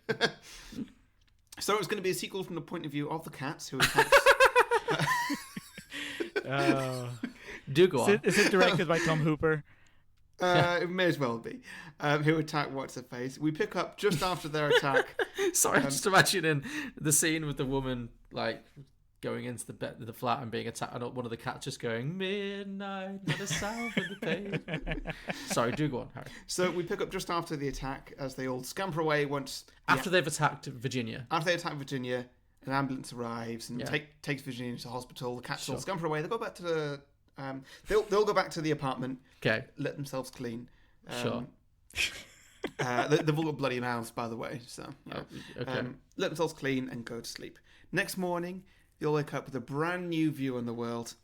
So it's going to be a sequel from the point of view of the cats who attack. Do go on. Is it directed by Tom Hooper? It may as well be. Who attack what's her face. We pick up just after their attack. Sorry, I'm just imagining the scene with the woman like going into the flat and being attacked, and one of the cats just going midnight, not a sound in the pain. Sorry, do go on, Harry. So we pick up just after the attack as they all scamper away once After they've attacked Virginia. After they attack Virginia, an ambulance arrives and Yeah. takes Virginia to hospital. The cats all Sure. scamper away. They go back to the they'll go back to the apartment, Okay. let themselves clean. Sure. They've all got bloody mouths, by the way. So yeah. Okay. Let themselves clean and go to sleep. Next morning, they'll wake up with a brand new view on the world.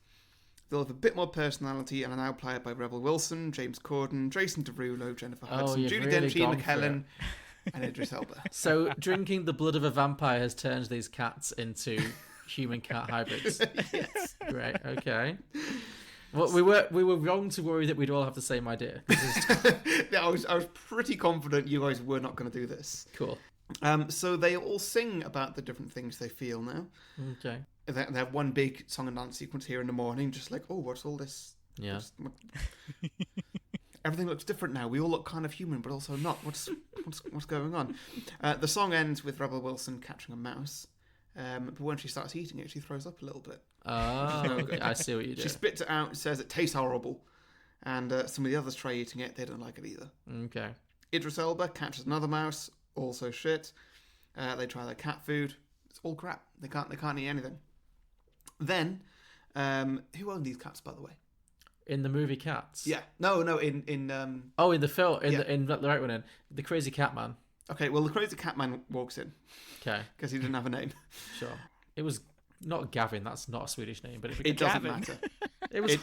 They'll have a bit more personality and are now played by Rebel Wilson, James Corden, Jason Derulo, Jennifer Hudson, you've Judi really Dench, gone for McKellen, and Idris Elba. So drinking the blood of a vampire has turned these cats into human cat hybrids. Yes. Great. Okay. Well, we were wrong to worry that we'd all have the same idea. This is Yeah, I was pretty confident you guys were not going to do this. cool. So they all sing about the different things they feel now. Okay. They have one big song and dance sequence here in the morning, just like, oh, what's all this? Yeah. Everything looks different now. We all look kind of human, but also not. What's going on? The song ends with Rebel Wilson catching a mouse, but when she starts eating it, she throws up a little bit. Oh, okay. I see what you do. She spits it out, says it tastes horrible, and some of the others try eating it. They don't like it either. Okay. Idris Elba catches another mouse, also shit. They try their cat food. It's all crap. They can't eat anything. Then, who owned these cats, by the way? In the movie Cats. Yeah, no, in in the film, in the right one, in the Crazy Cat Man. Okay, well, the Crazy Cat Man walks in Okay. because he didn't have a name. Sure. It was not Gavin. That's not a Swedish name, but It doesn't Gavin. matter. it was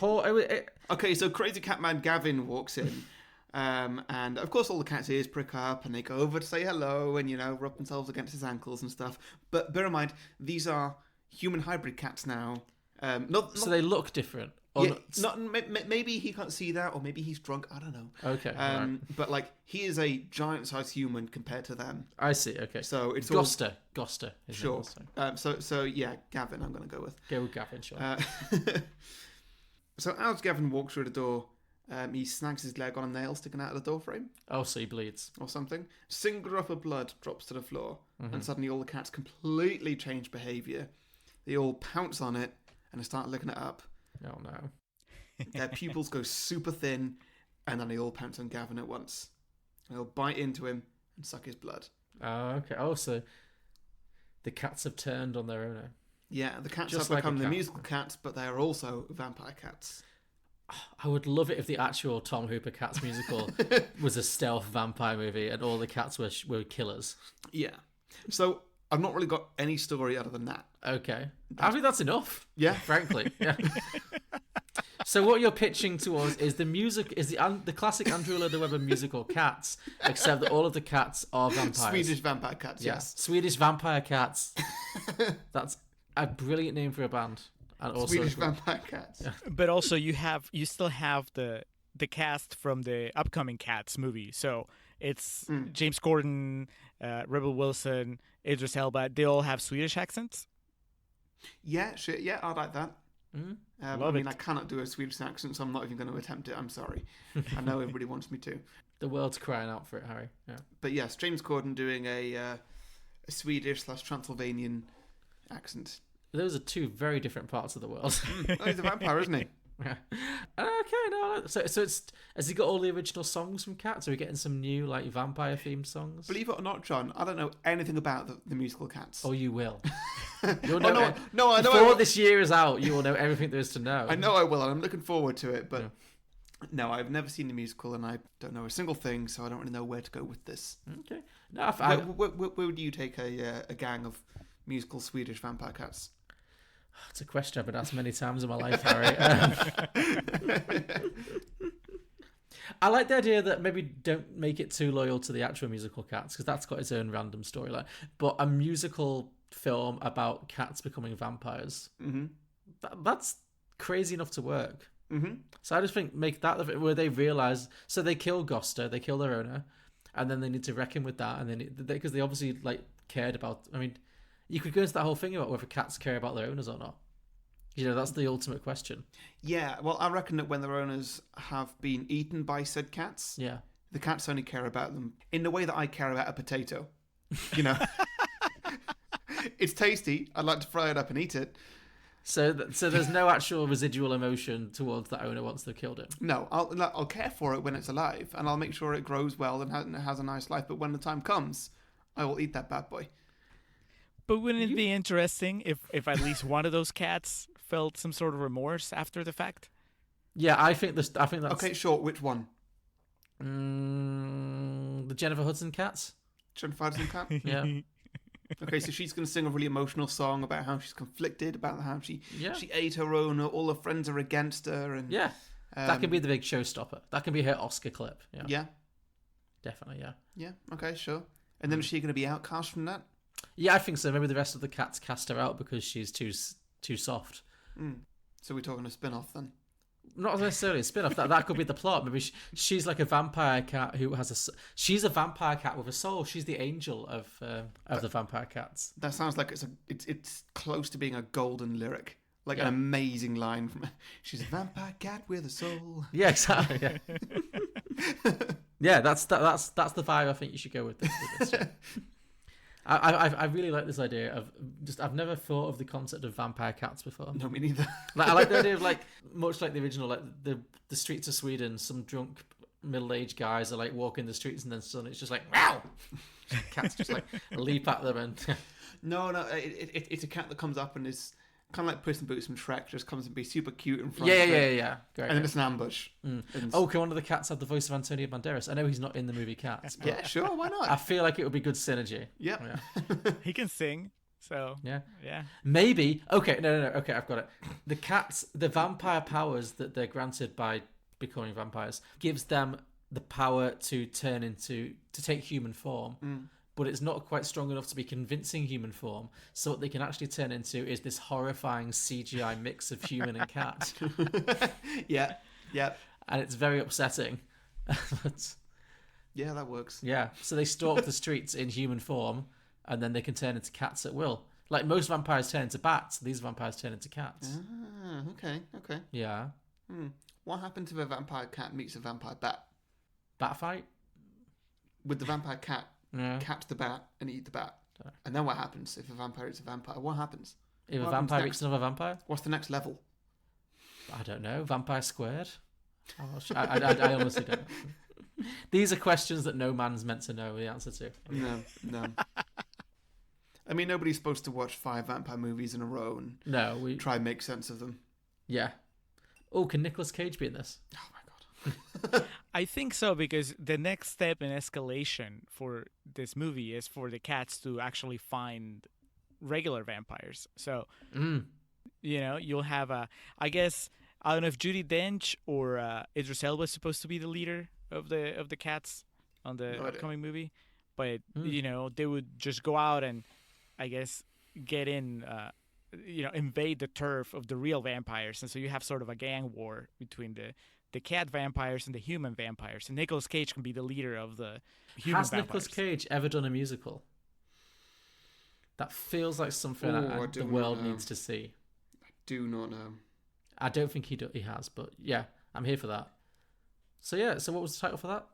Okay, so Crazy Cat Man Gavin walks in, and of course all the cats' ears prick up, and they go over to say hello, and rub themselves against his ankles and stuff. But bear in mind, these are human hybrid cats now. So they look different. Or Yeah, maybe he can't see that, or maybe he's drunk. I don't know. Okay. right. But like he is a giant-sized human compared to them. I see. Okay. So it's Goster. his name Sure. was, So yeah, Gavin, I'm going to go with. Go with Gavin. Sure. So as Gavin walks through the door, he snags his leg on a nail sticking out of the door frame Oh, so he bleeds. or something. Single drop of blood drops to the floor, Mm-hmm. and suddenly all the cats completely change behaviour. They all pounce on it and start licking it up. Oh no. Their pupils go super thin, and then they all pounce on Gavin at once. They'll bite into him and suck his blood. Oh, okay. Oh, so the cats have turned on their owner. Yeah, the cats Just have like a become the cat. musical cats, but they are also vampire cats. I would love it if the actual Tom Hooper Cats musical was a stealth vampire movie and all the cats were killers. Yeah. So I've not really got any story other than that. Okay. I think that's enough. Yeah. Frankly. Yeah. So what you're pitching to us is the classic Andrew Lloyd Webber musical Cats, except that all of the cats are vampires. Swedish vampire cats, Yeah. yes. Swedish vampire cats. That's a brilliant name for a band. And also, Swedish vampire cats. Yeah. But also you still have the cast from the upcoming Cats movie. So it's James Corden, Rebel Wilson, Idris Elba. They all have Swedish accents. Yeah, shit. Yeah, I like that. Love I mean, it. I cannot do a Swedish accent, so I'm not even going to attempt it. I'm sorry. I know everybody wants me to. the world's crying out for it, Harry. Yeah. But yes, James Corden doing a Swedish/Transylvanian accent. Those are two very different parts of the world. Oh, he's a vampire, isn't he? Yeah. Okay, no. So it's has he got all the original songs from Cats? Are we getting some new like vampire themed songs? Believe it or not, John, I don't know anything about the musical Cats. Oh, you will. You'll Oh, know. no, I know. Before this year is out, you will know everything there is to know. I know I will, and I'm looking forward to it. But Yeah. no, I've never seen the musical, and I don't know a single thing, so I don't really know where to go with this. Okay. No, I, Where would you take a gang of musical Swedish vampire cats? it's a question I've been asked many times in my life, Harry. I like the idea that maybe don't make it too loyal to the actual musical Cats, because that's got its own random storyline. But a musical film about cats becoming vampires, that's crazy enough to work. So I just think make that where they realise, so they kill Goster, they kill their owner, and then they need to reckon with that, and then because they obviously like cared about. I mean, you could go into that whole thing about whether cats care about their owners or not. You know, that's the ultimate question. Yeah, well, I reckon that when their owners have been eaten by said cats, Yeah. the cats only care about them in the way that I care about a potato. You know, it's tasty. I'd like to fry it up and eat it. So there's no actual residual emotion towards that owner once they've killed it. No, I'll care for it when it's alive, and I'll make sure it grows well and has a nice life. But when the time comes, I will eat that bad boy. But wouldn't it be interesting if at least one of those cats felt some sort of remorse after the fact? Yeah, I think that's Okay, sure. Which one? the Jennifer Hudson cats. Jennifer Hudson cat? Yeah. Okay, so she's going to sing a really emotional song about how she's conflicted, about how she Yeah. she ate her owner, all her friends are against her, and Yeah. That can be the big showstopper. That can be her Oscar clip. Yeah. yeah, Definitely, yeah. yeah. Okay, sure. And then is she going to be outcast from that? Yeah, I think so. Maybe the rest of the cats cast her out because she's too soft. So we're talking a spin-off then. Not necessarily a spin-off. That could be the plot. Maybe she's like a vampire cat who has she's a vampire cat with a soul. She's the angel of the vampire cats. That sounds like it's close to being a golden lyric, like an amazing line from. She's a vampire cat with a soul. Yeah, exactly. Yeah, yeah. That's the vibe I think you should go with this. Yeah. I really like this idea of I've never thought of the concept of vampire cats before. No, me neither. Like, I like the idea of like much like the original, like the streets of Sweden, some drunk middle-aged guys are like walking the streets and then suddenly it's just like wow, cats just like leap at them and No, it's a cat that comes up and is kind of like Puss in Boots from Shrek, just comes and be super cute in front. yeah. And Great. then it's an ambush. And Oh, can one of the cats have the voice of Antonio Banderas? I know he's not in the movie Cats, but yeah, sure, why not? I feel like it would be good synergy. Yep. Yeah. He can sing, so Yeah. yeah. Maybe. Okay, no. Okay, I've got it. The cats, the vampire powers that they're granted by becoming vampires gives them the power to take human form. But it's not quite strong enough to be convincing human form. So what they can actually turn into is this horrifying CGI mix of human and cat. Yeah. And it's very upsetting. But, Yeah, that works. yeah. So they stalk the streets in human form, and then they can turn into cats at will. Like most vampires turn into bats, these vampires turn into cats. Ah, okay. Yeah. What happens if a vampire cat meets a vampire bat? Bat fight? Would the vampire cat Yeah. catch the bat and eat the bat? And then what happens if a vampire eats a vampire? What happens? If What a happens vampire next? eats another vampire? What's the next level? I don't know. Vampire squared? I'm not sure. I honestly don't know. These are questions that no man's meant to know the answer to. No. I mean, nobody's supposed to watch 5 vampire movies in a row and No, we... try and make sense of them. Yeah. Oh, can Nicolas Cage be in this? Oh my god. I think so, because the next step in escalation for this movie is for the cats to actually find regular vampires. So, you know, you'll have I guess, I don't know if Judi Dench or Idris Elba is supposed to be the leader of the cats on the No idea. upcoming movie. But, you know, they would just go out and, I guess, get in invade the turf of the real vampires, and so you have sort of a gang war between the cat vampires and the human vampires, and Nicolas Cage can be the leader of the human Has vampires. Nicolas Cage ever done a musical? That feels like something the world needs to see. I do not know. I don't think he has, but yeah, I'm here for that. So what was the title for that?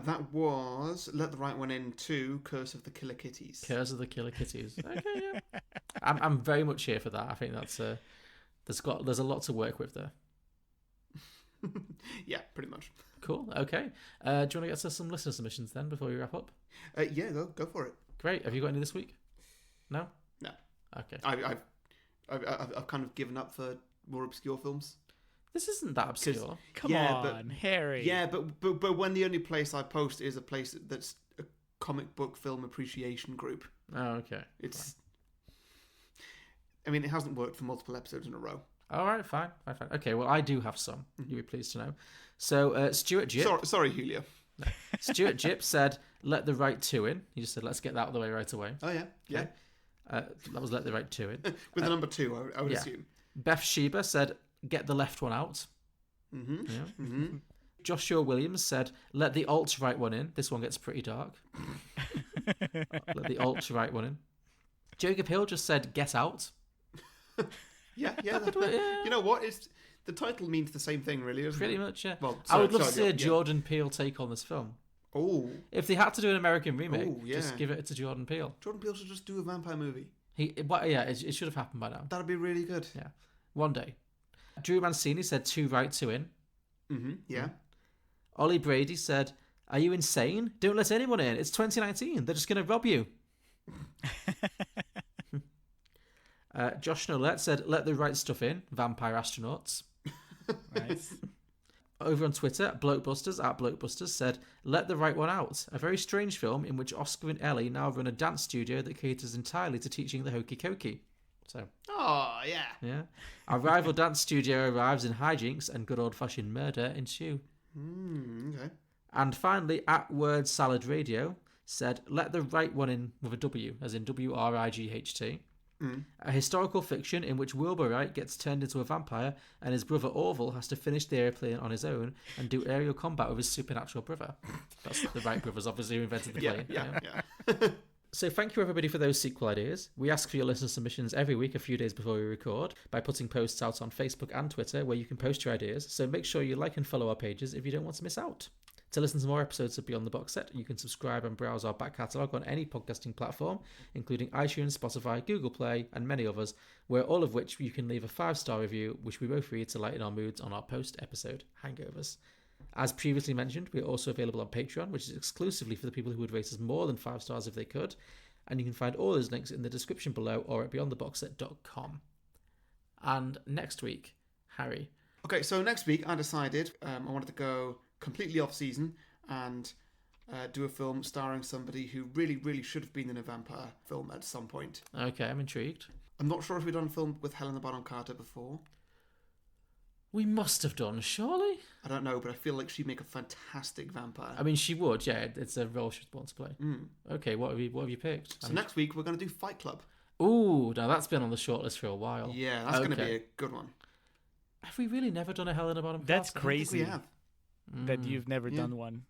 That was Let the Right One In 2, Curse of the Killer Kitties. Curse of the Killer Kitties. Okay, yeah. I'm very much here for that. I think that's there's a lot to work with there. Yeah, pretty much. Cool. Okay. Do you want to get to some listener submissions then before we wrap up? Yeah, go for it. Great. Have you got any this week? No. No. Okay. I've kind of given up for more obscure films. This isn't that obscure. Come on, Harry. Yeah, but when the only place I post is a place that's a comic book film appreciation group. Oh, okay. It's. I mean, it hasn't worked for multiple episodes in a row. All right, fine. Okay, well, I do have some. You'll be pleased to know. So, Stuart Jip. Sorry, Julio. No. Stuart Jip said, "Let the right two in." He just said, "Let's get that out of the way right away." Oh yeah, yeah. Okay. That was "Let the right two in." With the number 2, I would assume. Beth Sheba said, "Get the left one out." Mm-hmm. Yeah. Mm-hmm. Joshua Williams said, "Let the alt-right one in." This one gets pretty dark. Let the alt-right one in. Jacob Hill just said, "Get out." Yeah. You know what? The title means the same thing, really, doesn't Pretty it? much, yeah. Well, I would love to see a Jordan Peele take on this film. Oh, If they had to do an American remake, Oh, yeah. just give it to Jordan Peele. Jordan Peele should just do a vampire movie. It should have happened by now. That'd be really good. Yeah, one day. Drew Mancini said 2 right, 2 in. Mm-hmm. Yeah. Ollie Brady said, "Are you insane? Don't let anyone in. It's 2019. They're just going to rob you." Josh Nolette said, "Let the right stuff in. Vampire astronauts." Nice. Over on Twitter, Blokebusters said, "Let the right one out. A very strange film in which Oscar and Ellie now run a dance studio that caters entirely to teaching the hokey cokey." So, Oh, yeah. yeah. Our rival dance studio arrives in hijinks and good old-fashioned murder ensue. Okay. And finally, at Word Salad Radio said, "Let the right one in with a W, as in WRIGHT. A historical fiction in which Wilbur Wright gets turned into a vampire and his brother Orville has to finish the airplane on his own and do aerial combat with his supernatural brother." That's the Wright brothers, obviously, who invented the plane. Yeah. So thank you, everybody, for those sequel ideas. We ask for your listener submissions every week, a few days before we record, by putting posts out on Facebook and Twitter where you can post your ideas. So make sure you like and follow our pages if you don't want to miss out. To listen to more episodes of Beyond the Box Set, you can subscribe and browse our back catalogue on any podcasting platform, including iTunes, Spotify, Google Play, and many others, where all of which you can leave a 5-star review, which we both read to lighten our moods on our post-episode hangovers. As previously mentioned, we are also available on Patreon, which is exclusively for the people who would rate us more than 5 stars if they could, and you can find all those links in the description below or at beyondtheboxset.com. And next week, Harry. Okay, so next week I decided I wanted to go completely off season and do a film starring somebody who really, really should have been in a vampire film at some point. Okay, I'm intrigued. I'm not sure if we've done a film with Helena Bonham Carter before. We must have done, surely? I don't know, but I feel like she'd make a fantastic vampire. I mean, she would, yeah. It's a role she'd want to play. Okay, what have you picked? So next week we're going to do Fight Club. Ooh, now that's been on the shortlist for a while. Yeah, that's going to be a good one. Have we really never done a Helena Bonham Carter? That's crazy. We have. That you've never done one.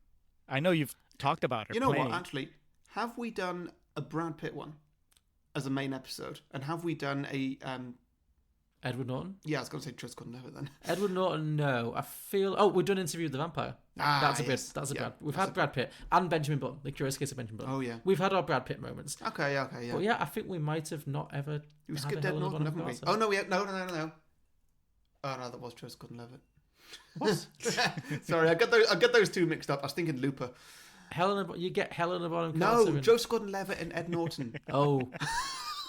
I know you've talked about her. You know plenty. what? Actually, have we done a Brad Pitt one as a main episode? And have we done a Edward Norton? Yeah, I was going to say Trust Couldn't Have It then. Edward Norton, no. I feel... Oh, we've done Interview with the Vampire. That's a yes. That's a Yeah, Brad. We've that's had Brad Pitt and Benjamin Button. The Curious Case of Benjamin Button. Oh, yeah. We've had our Brad Pitt moments. Okay, yeah. But yeah, I think we might have not ever... We had skipped a Ed Helena Norton, Bonham haven't we? Carter. Oh, no, no. Oh, no, that was Trust Couldn't Have It. What? Sorry, I got those two mixed up. I was thinking Looper. You get Helena Bonham Carter. No, Joseph Gordon-Levitt and Ed Norton. Oh.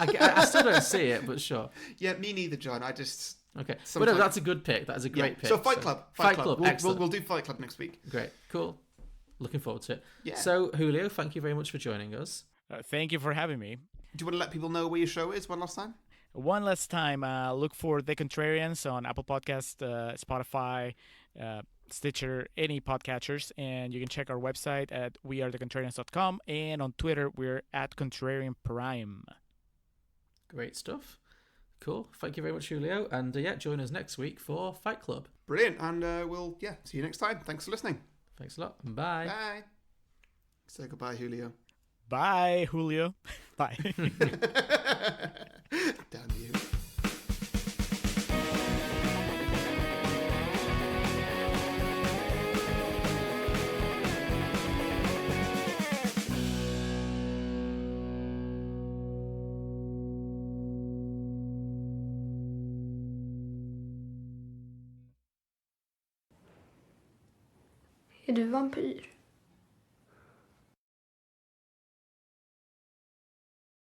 I still don't see it, but sure. Yeah, me neither, John. I just... Okay. Sometimes... But no, that's a good pick. That is a great pick. So Fight Club. Fight Club. Excellent. We'll do Fight Club next week. Great. Cool. Looking forward to it. Yeah. So, Julio, thank you very much for joining us. Thank you for having me. Do you want to let people know where your show is one last time? One last time, look for The Contrarians on Apple Podcast, Spotify, Stitcher, any podcatchers, and you can check our website at wearethecontrarians.com, and on Twitter we're at Contrarian Prime. Great stuff. Cool. Thank you very much, Julio. And join us next week for Fight Club. Brilliant. And we'll see you next time. Thanks for listening. Thanks a lot. Bye. Bye. Say goodbye, Julio. Bye, Julio. Bye. Damn you. Är du vampyr?